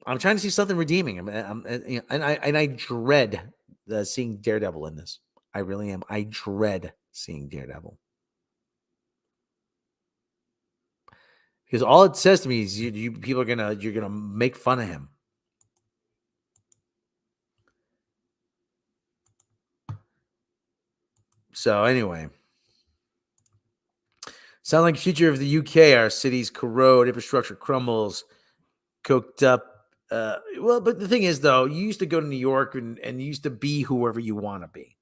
I'm trying to see something redeeming. I dread seeing Daredevil in this. I really am. I dread seeing Daredevil. Because all it says to me is you people are you're gonna make fun of him. So anyway, sound like future of the UK. Our cities corrode, infrastructure crumbles, coked up. Well, but the thing is, though, you used to go to New York and you used to be whoever you want to be.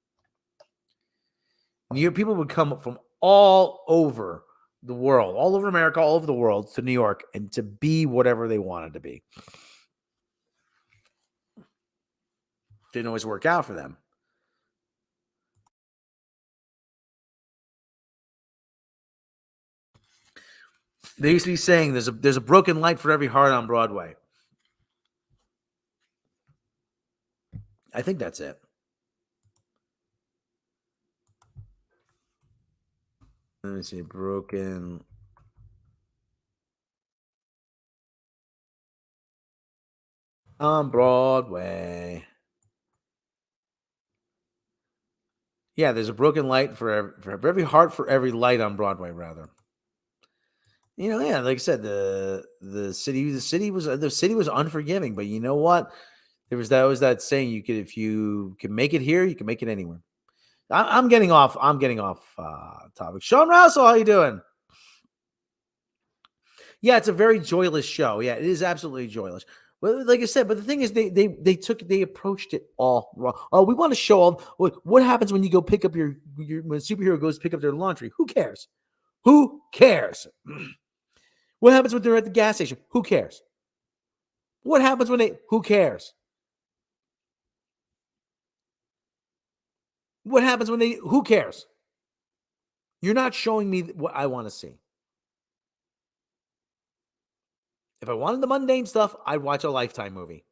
New York, people would come from all over the world, all over America, all over the world to New York and to be whatever they wanted to be. Didn't always work out for them. They used to be saying there's a broken light for every heart on Broadway. I think that's it. Let me see. Broken. On Broadway. Yeah, there's a broken light for every heart, for every light on Broadway, rather. Yeah, like I said, the city was unforgiving, but you know what? There was that saying, if you can make it here, you can make it anywhere. I'm getting off topic. Sean Russell, how you doing? Yeah, it's a very joyless show. Yeah, it is absolutely joyless. Well, like I said, but the thing is, they approached it all wrong. Oh, we want to show all what happens when you go pick up when a superhero goes pick up their laundry. Who cares? Who cares? What happens when they're at the gas station? Who cares? What happens when who cares? What happens when who cares? You're not showing me what I want to see. If I wanted the mundane stuff, I'd watch a Lifetime movie.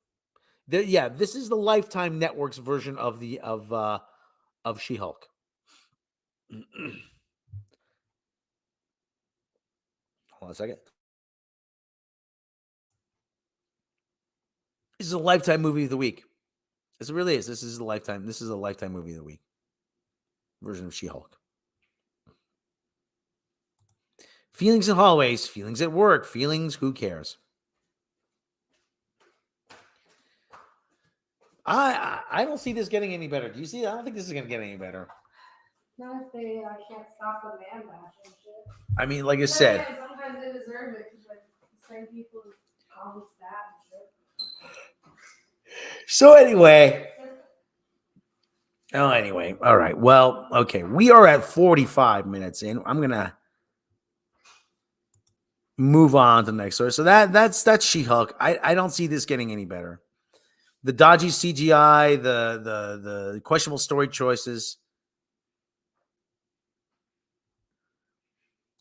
This is the Lifetime Network's version of She-Hulk. Hold on a second. This is a Lifetime movie of the week. This really is. This is a Lifetime movie of the week version of She-Hulk. Feelings in hallways, feelings at work, feelings, who cares? I don't see this getting any better. Do you see? I don't think this is going to get any better. Not if they can't stop the man bash and shit. I mean, like I said. Yeah, sometimes they deserve it because like the same people call them stat and shit. So anyway. All right. Well, okay. We are at 45 minutes in. I'm going to move on to the next story. So that's She-Hulk. I don't see this getting any better. The dodgy CGI, the questionable story choices.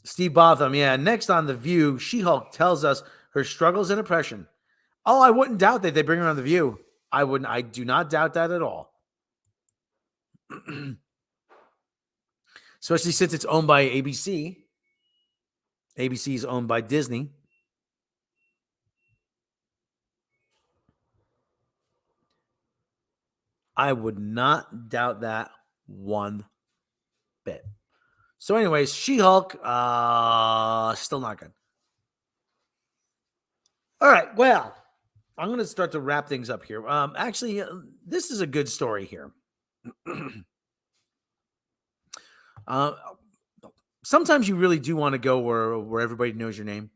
Steve Botham, yeah. Next on The View, She-Hulk tells us her struggles and oppression. Oh, I wouldn't doubt that they bring her on The View. I do not doubt that at all. Especially since it's owned by ABC. ABC is owned by Disney. I would not doubt that one bit. So anyways, She-Hulk, still not good. All right, well, I'm going to start to wrap things up here. Actually, this is a good story here. Sometimes you really do want to go where everybody knows your name.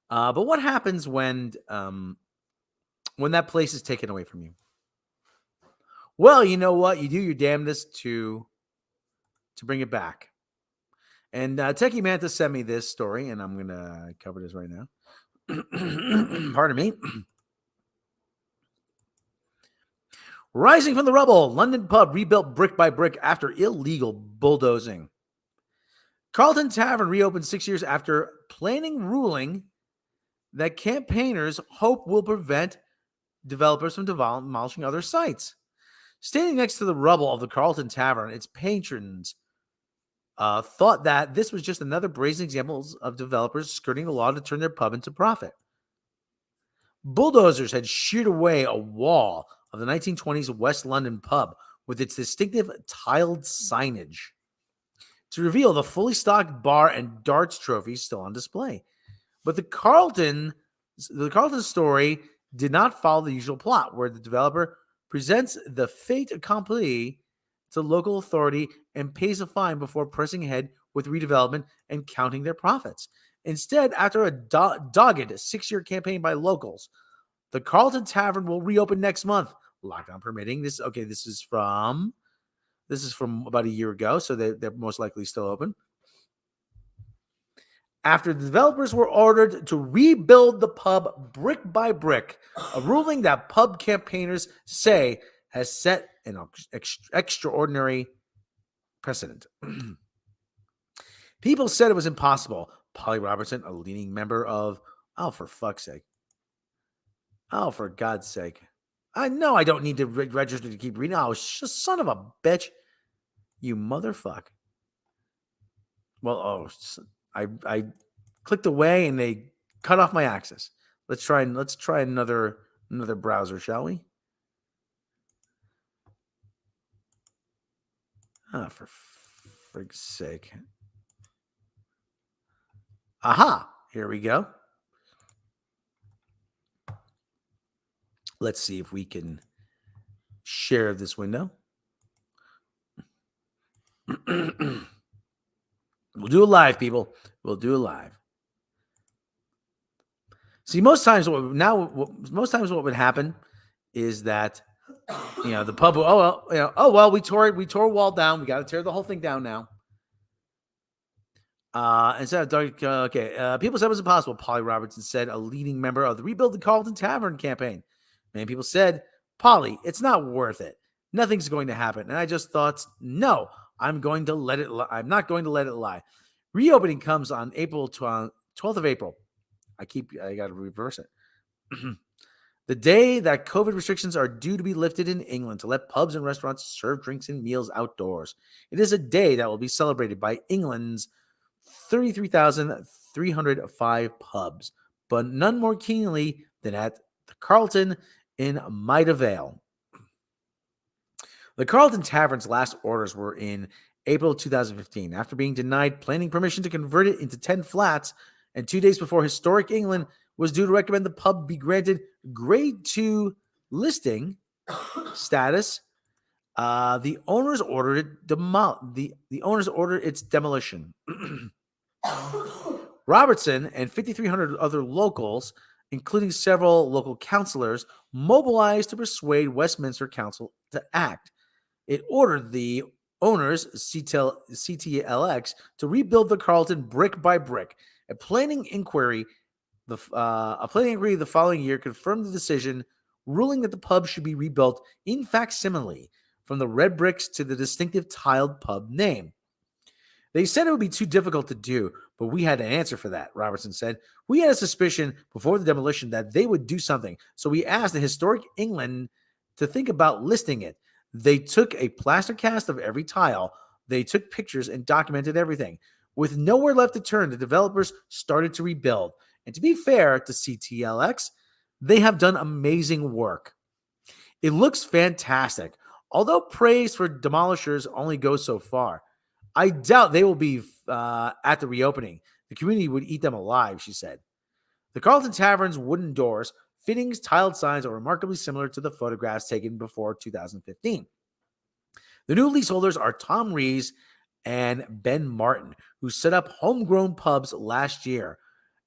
But what happens when that place is taken away from you? Well, you know what? You do your damnedest to bring it back. And Techie Manta sent me this story, and I'm going to cover this right now. Pardon me. Rising from the rubble, London pub rebuilt brick by brick after illegal bulldozing. Carlton Tavern reopened 6 years after planning ruling that campaigners hope will prevent developers from demolishing other sites. Standing next to the rubble of the Carlton Tavern, its patrons thought that this was just another brazen example of developers skirting the law to turn their pub into profit. Bulldozers had sheared away a wall of the 1920s West London pub with its distinctive tiled signage to reveal the fully stocked bar and darts trophies still on display. But the Carlton story did not follow the usual plot, where the developer presents the fait accompli to local authority and pays a fine before pressing ahead with redevelopment and counting their profits. Instead, after a dogged 6-year campaign by locals, the Carlton Tavern will reopen next month, lockdown permitting. This is from about a year ago, so they're most likely still open. After the developers were ordered to rebuild the pub brick by brick, a ruling that pub campaigners say has set an extraordinary precedent. People said it was impossible. Polly Robertson, a leading member of... Oh, for fuck's sake. Oh, for God's sake. I know I don't need to register to keep reading. Oh, son of a bitch. You motherfucker. Well, I clicked away and they cut off my access. Let's try another browser, shall we? Ah, for frig's sake. Aha, here we go. Let's see if we can share this window. We'll do it live, people. We'll do it live. See, most times what would happen is that the pub. We tore a wall down. We got to tear the whole thing down now. Instead of people said it was impossible. Polly Robertson said, a leading member of the Rebuild the Carlton Tavern campaign. Many people said, Polly, it's not worth it. Nothing's going to happen. And I just thought, no, I'm not going to let it lie. Reopening comes on April 12th of April. I got to reverse it. The day that COVID restrictions are due to be lifted in England to let pubs and restaurants serve drinks and meals outdoors. It is a day that will be celebrated by England's 33,305 pubs, but none more keenly than at the Carlton in Maida Vale. The Carlton Tavern's last orders were in April 2015, after being denied planning permission to convert it into 10 flats, and 2 days before Historic England was due to recommend the pub be granted Grade 2 listing. Status: the owners ordered it the owners ordered its demolition. Robertson and 5,300 other locals, including several local councilors, mobilized to persuade Westminster Council to act. It ordered the owners, CTLX, to rebuild the Carlton brick by brick. A planning inquiry the following year confirmed the decision, ruling that the pub should be rebuilt in facsimile from the red bricks to the distinctive tiled pub name. They said it would be too difficult to do, but we had an answer for that, Robertson said. We had a suspicion before the demolition that they would do something, so we asked the Historic England to think about listing it. They took a plaster cast of every tile, they took pictures and documented everything. With nowhere left to turn, the developers started to rebuild. And to be fair to CTLX, they have done amazing work. It looks fantastic, although praise for demolishers only goes so far. I doubt they will be at the reopening. The community would eat them alive, she said. The Carlton Tavern's wooden doors, fittings, tiled signs are remarkably similar to the photographs taken before 2015. The new leaseholders are Tom Rees and Ben Martin, who set up homegrown pubs last year,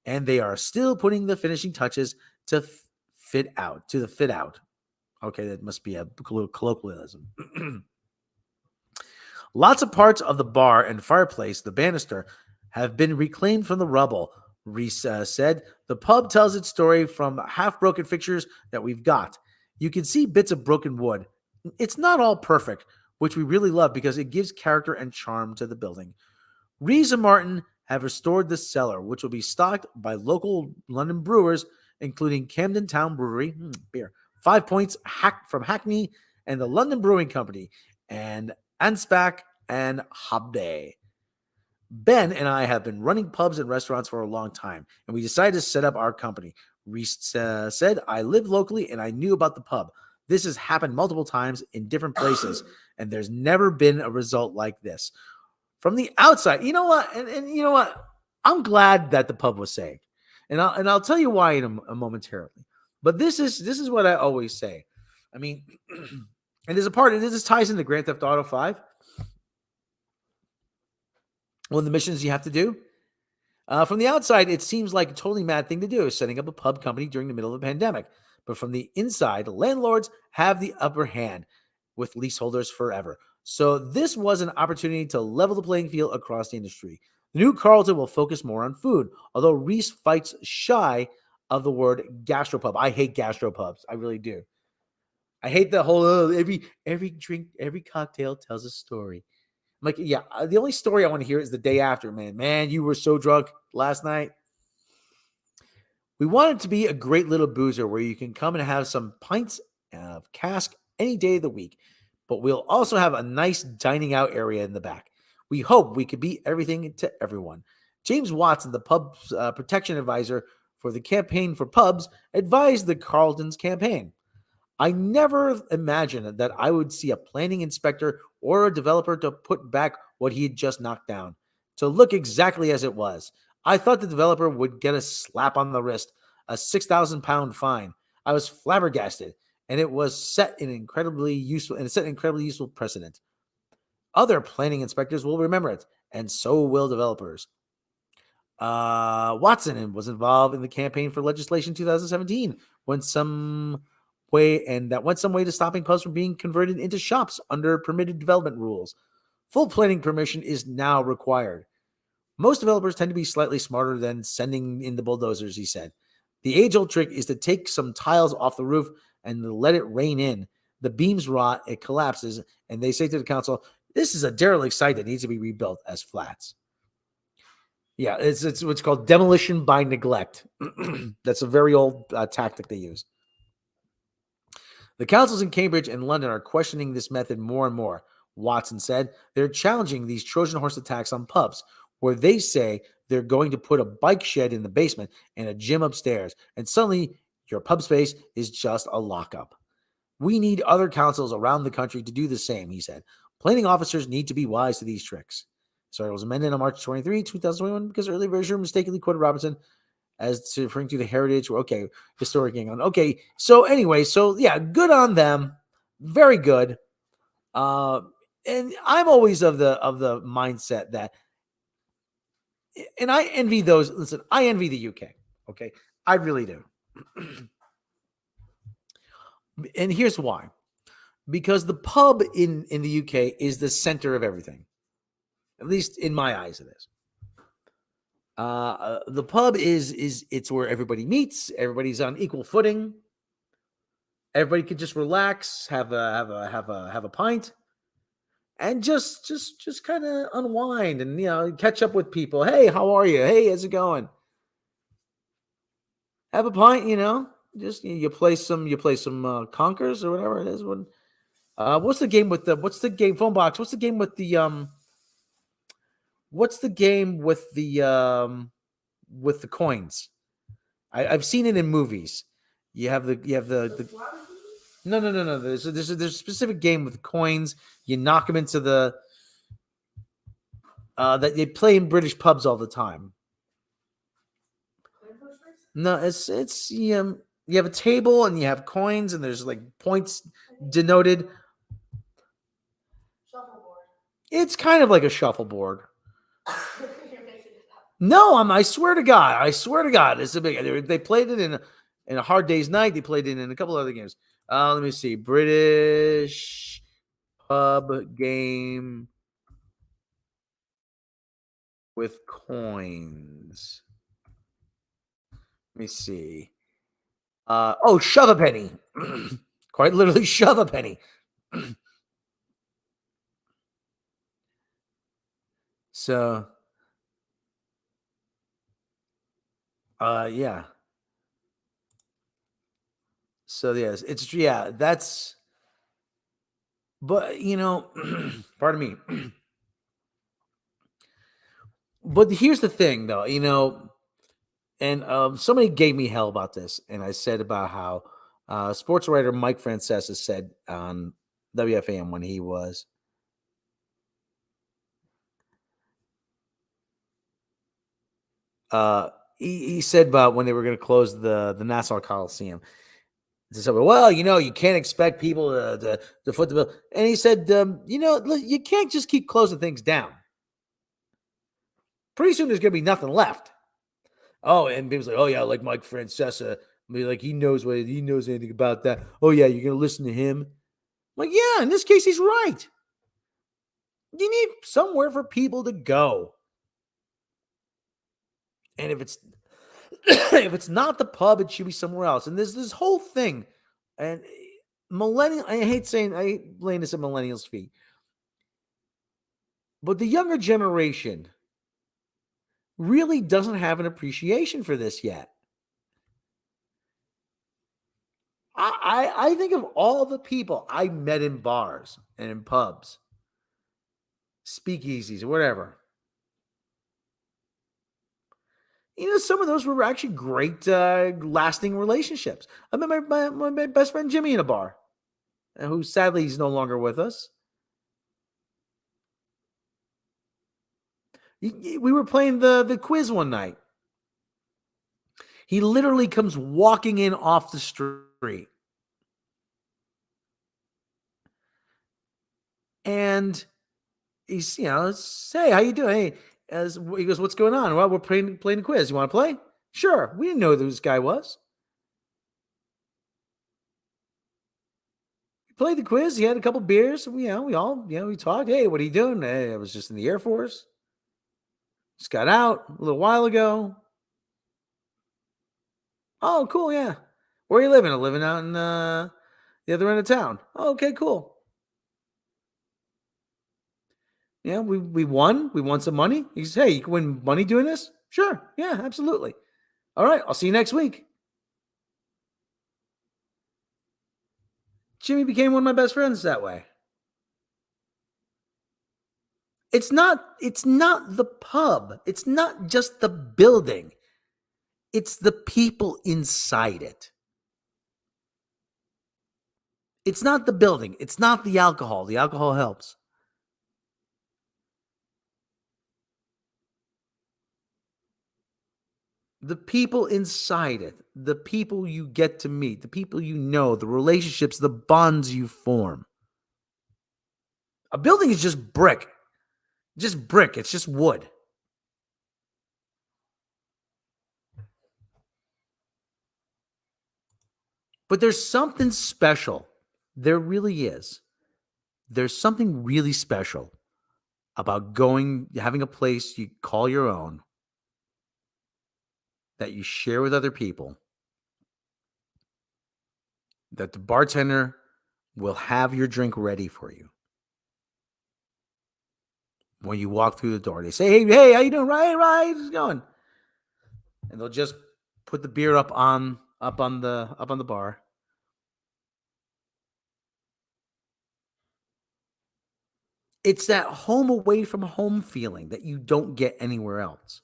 and they are still putting the finishing touches to the fit out. Okay, that must be a colloquialism. Lots of parts of the bar and fireplace, the banister, have been reclaimed from the rubble, Rees said. The pub tells its story from half-broken fixtures that we've got. You can see bits of broken wood. It's not all perfect, which we really love because it gives character and charm to the building. Rees and Martin have restored the cellar, which will be stocked by local London brewers, including Camden Town Brewery, beer, 5 Points from Hackney, and the London Brewing Company, and Anspach and Hobday. Ben and I have been running pubs and restaurants for a long time, and we decided to set up our company. Rees said, I live locally and I knew about the pub. This has happened multiple times in different places, and there's never been a result like this. From the outside, you know what? And you know what? I'm glad that the pub was saved. And I'll tell you why in a momentarily. But this is what I always say. I mean, and there's a part, and this ties into Grand Theft Auto 5. One of the missions you have to do. From the outside, it seems like a totally mad thing to do, setting up a pub company during the middle of a pandemic. But from the inside, landlords have the upper hand with leaseholders forever. So this was an opportunity to level the playing field across the industry. The new Carlton will focus more on food, although Rees fights shy of the word gastropub. I hate gastropubs. I really do. I hate the whole every drink, every cocktail tells a story. I'm like, yeah, the only story I want to hear is the day after, man. Man, you were so drunk last night. We want it to be a great little boozer where you can come and have some pints of cask any day of the week. But we'll also have a nice dining out area in the back. We hope we could be everything to everyone. James Watson, the pub's protection advisor for the Campaign for Pubs, advised the Carlton's campaign. I never imagined that I would see a planning inspector or a developer to put back what he had just knocked down, to look exactly as it was. I thought the developer would get a slap on the wrist, a 6,000-pound fine. I was flabbergasted, and it was set an incredibly useful precedent. Other planning inspectors will remember it, and so will developers. Watson was involved in the campaign for legislation 2017 went some way to stopping pubs from being converted into shops under permitted development rules. Full planning permission is now required. Most developers tend to be slightly smarter than sending in the bulldozers, he said. The age-old trick is to take some tiles off the roof and let it rain in. The beams rot, it collapses, and they say to the council, this is a derelict site that needs to be rebuilt as flats. Yeah, it's what's called demolition by neglect. That's a very old tactic they use. The councils in Cambridge and London are questioning this method more and more, Watson said. They're challenging these Trojan horse attacks on pubs, where they say they're going to put a bike shed in the basement and a gym upstairs, and suddenly your pub space is just a lockup. We need other councils around the country to do the same, he said. Planning officers need to be wise to these tricks. Sorry, it was amended on March 23, 2021, because early version mistakenly quoted Robinson as to referring to the heritage. Okay, historic England. Okay, so anyway, so yeah, good on them. very good. And I'm always of the mindset that, and I envy those. Listen, I envy the UK. Okay, I really do. And here's why: because the pub in the UK is the center of everything. At least in my eyes, it is. The pub is it's where everybody meets. Everybody's on equal footing. Everybody could just relax, have a pint, and just kind of unwind and catch up with people. Hey, how are you? Hey, how's it going? Have a pint, Just you play some Conkers or whatever it is. What's the game with the phone box? What's the game with the coins? I've seen it in movies. You have the no. There's a specific game with coins. You knock them into the that they play in British pubs all the time. No, it's you have a table and you have coins and there's like points denoted. Shuffleboard. It's kind of like a shuffleboard. No, I swear to God, it's a big. They played it in a Hard Day's Night. They played it in a couple other games. Let me see, British pub game with coins. Let me see. Shove a penny. Quite literally, shove a penny. So, yeah. So yes, that's. But pardon me. But here's the thing, though. And somebody gave me hell about this, and I said about how sports writer Mike Francesa said on WFAN when he was he said about when they were going to close the Nassau Coliseum. He said, well, you can't expect people to foot the bill, and he said, you can't just keep closing things down. Pretty soon, there's going to be nothing left. Oh, and people's like, oh yeah, like Mike Francesa. I mean, like he knows anything about that. Oh yeah, you're gonna listen to him. I'm like, yeah, in this case, he's right. You need somewhere for people to go. And if it's if it's not the pub, it should be somewhere else. And there's this whole thing. And I hate laying this at millennials' feet. But the younger generation really doesn't have an appreciation for this yet. I think of all the people I met in bars and in pubs, speakeasies, or whatever. Some of those were actually great, lasting relationships. I met my best friend Jimmy in a bar, who sadly he's no longer with us. We were playing the quiz one night. He literally comes walking in off the street. And he's, hey, how you doing? Hey, he goes, what's going on? Well, we're playing the quiz. You want to play? Sure. We didn't know who this guy was. We played the quiz. He had a couple beers. We talked. Hey, what are you doing? Hey, I was just in the Air Force. Just got out a little while ago. Oh, cool. Yeah. Where are you living? I'm living out in the other end of town. Oh, okay, cool. Yeah, we won. We won some money. He says, hey, you can win money doing this? Sure. Yeah, absolutely. All right. I'll see you next week. Jimmy became one of my best friends that way. It's not the pub. It's not just the building. It's the people inside it. It's not the building. It's not the alcohol. The alcohol helps. The people inside it, the people you get to meet, the people you know, the relationships, the bonds you form. A building is just brick. Just brick. It's just wood. But there's something special. There really is. There's something really special about having a place you call your own, that you share with other people, that the bartender will have your drink ready for you. When you walk through the door, they say, hey, how you doing? Right, how's it going? And they'll just put the beer up on the bar. It's that home away from home feeling that you don't get anywhere else.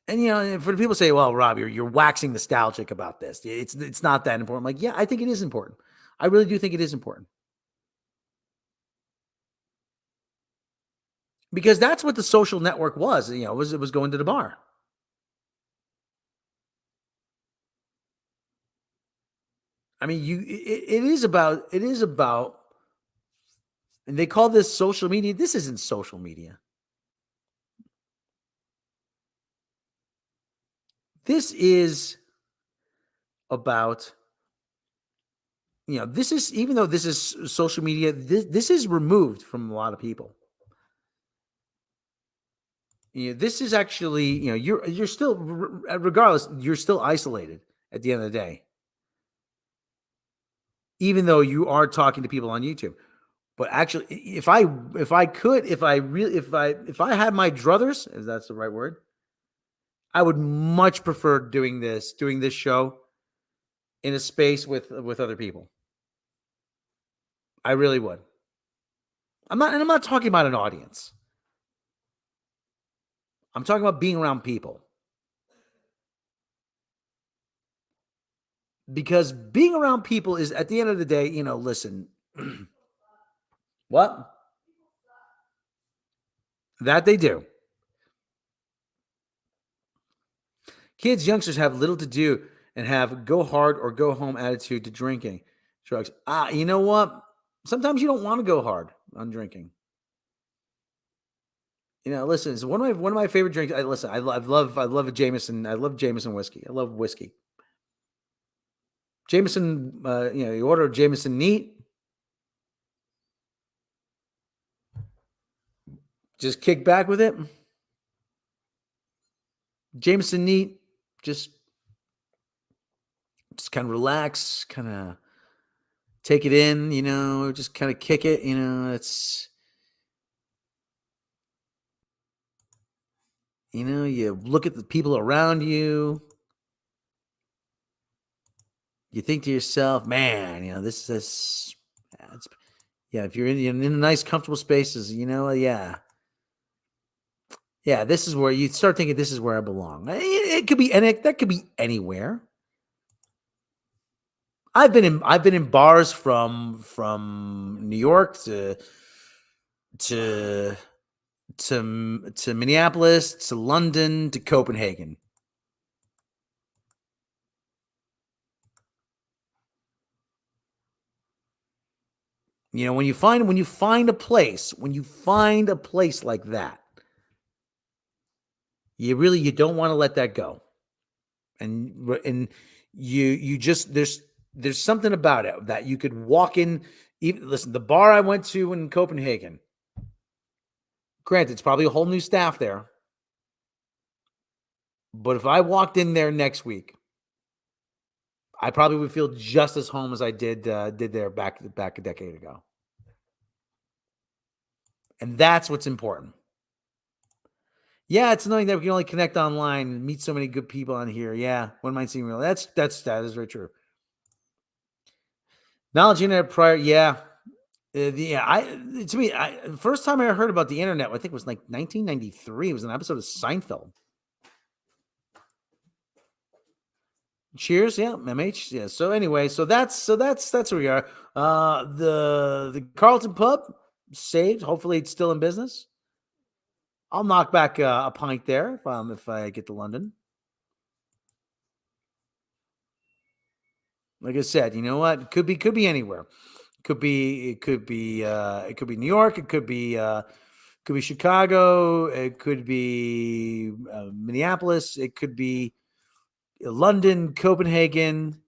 And for the people say, well, Rob, you're waxing nostalgic about this. It's not that important. I'm like, yeah, I think it is important. I really do think it is important. Because that's what the social network was. It was going to the bar. I mean, it is about, and they call this social media. This isn't social media. This is about, this is, even though this is social media, this is removed from a lot of people. This is actually, you're still, regardless, you're still isolated at the end of the day. Even though you are talking to people on YouTube. But actually, if I had my druthers, if that's the right word, I would much prefer doing this show in a space with other people. I really would. I'm not talking about an audience. I'm talking about being around people. Because being around people is, at the end of the day, listen. What? That they do. Kids, youngsters have little to do and have go hard or go home attitude to drinking, drugs. You know what? Sometimes you don't want to go hard on drinking. Listen, it's one of my favorite drinks. I love a Jameson. I love Jameson whiskey. I love whiskey. Jameson, you order a Jameson neat. Just kick back with it. Jameson neat. Just kind of relax, kind of take it in, just kind of kick it, it's, you look at the people around you. You think to yourself, man, this is, if you're in a nice, comfortable spaces, yeah, this is where you start thinking, this is where I belong. It could be, that could be anywhere. I've been in bars from New York to Minneapolis, to London, to Copenhagen. When you find a place like that, you don't want to let that go. And you just, there's something about it that you could walk in. Even, listen, the bar I went to in Copenhagen, granted, it's probably a whole new staff there. But if I walked in there next week, I probably would feel just as home as I did there back a decade ago. And that's what's important. Yeah, it's annoying that we can only connect online and meet so many good people on here. Yeah, one might seem real. That is very true. Knowledge internet prior, yeah. First time I heard about the internet, I think it was like 1993. It was an episode of Seinfeld. Cheers, yeah, MH, yeah. So anyway, so that's where we are. The Carlton Pub saved. Hopefully, it's still in business. I'll knock back a pint there if I get to London. Like I said, you know what? It could be anywhere. It could be New York. It could be Chicago. It could be Minneapolis. It could be London, Copenhagen,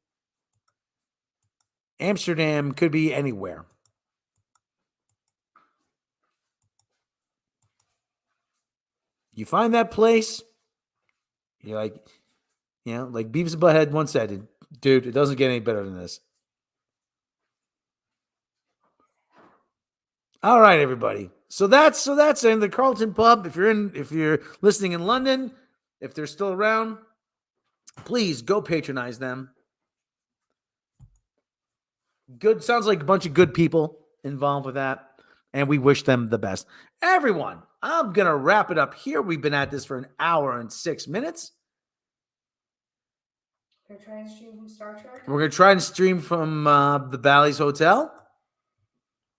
Amsterdam. Could be anywhere. You find that place, you're like, like Beavis and Butthead once said, dude, it doesn't get any better than this. All right, everybody. So that's in the Carlton Pub. If you're listening in London, if they're still around, please go patronize them. Good, sounds like a bunch of good people involved with that, and we wish them the best. Everyone, I'm gonna wrap it up here. We've been at this for an hour and 6 minutes. We're trying to stream from Star Trek. We're gonna try and stream from the Bally's Hotel.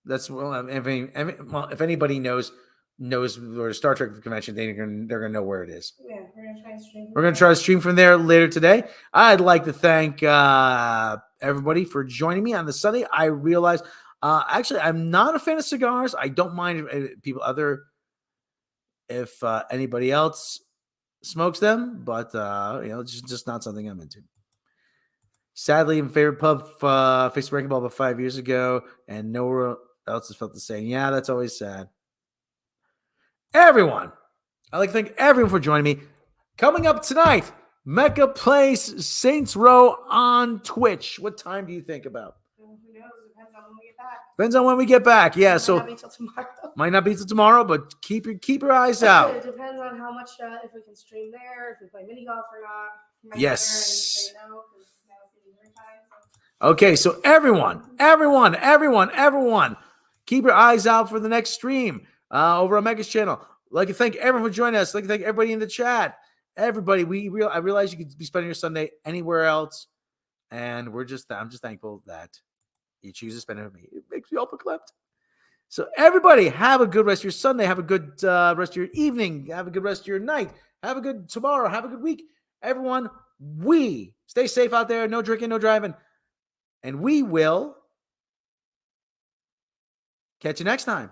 That's if anybody knows where Star Trek convention, they're gonna know where it is. Yeah, we're gonna try and stream. We're gonna try to stream from there later today. I'd like to thank everybody for joining me on the Sunday. I realize, actually, I'm not a fan of cigars. I don't mind if anybody else smokes them, but it's just not something I'm into. Sadly, my favorite pub faced a wrecking ball about 5 years ago, and nowhere else has felt the same. Yeah, that's always sad. Everyone, I'd like to thank everyone for joining me. Coming up tonight, Mecca plays Saints Row on Twitch. What time do you think about? Who knows? Depends on when we get back. Depends on when we get back. Yeah, so might not be till tomorrow. Might not be till tomorrow, but keep your eyes out. It depends on how much if we can stream there, if we play mini golf or not. Yes. Okay, so everyone, keep your eyes out for the next stream over on Mega's channel. I'd like to thank everyone for joining us. I'd like to thank everybody in the chat. Everybody, I realize you could be spending your Sunday anywhere else, and I'm just thankful that you choose to spend it with me. It makes me all verklempt. So everybody, have a good rest of your Sunday. Have a good rest of your evening. Have a good rest of your night. Have a good tomorrow. Have a good week. Everyone, stay safe out there. No drinking, no driving. And we will catch you next time.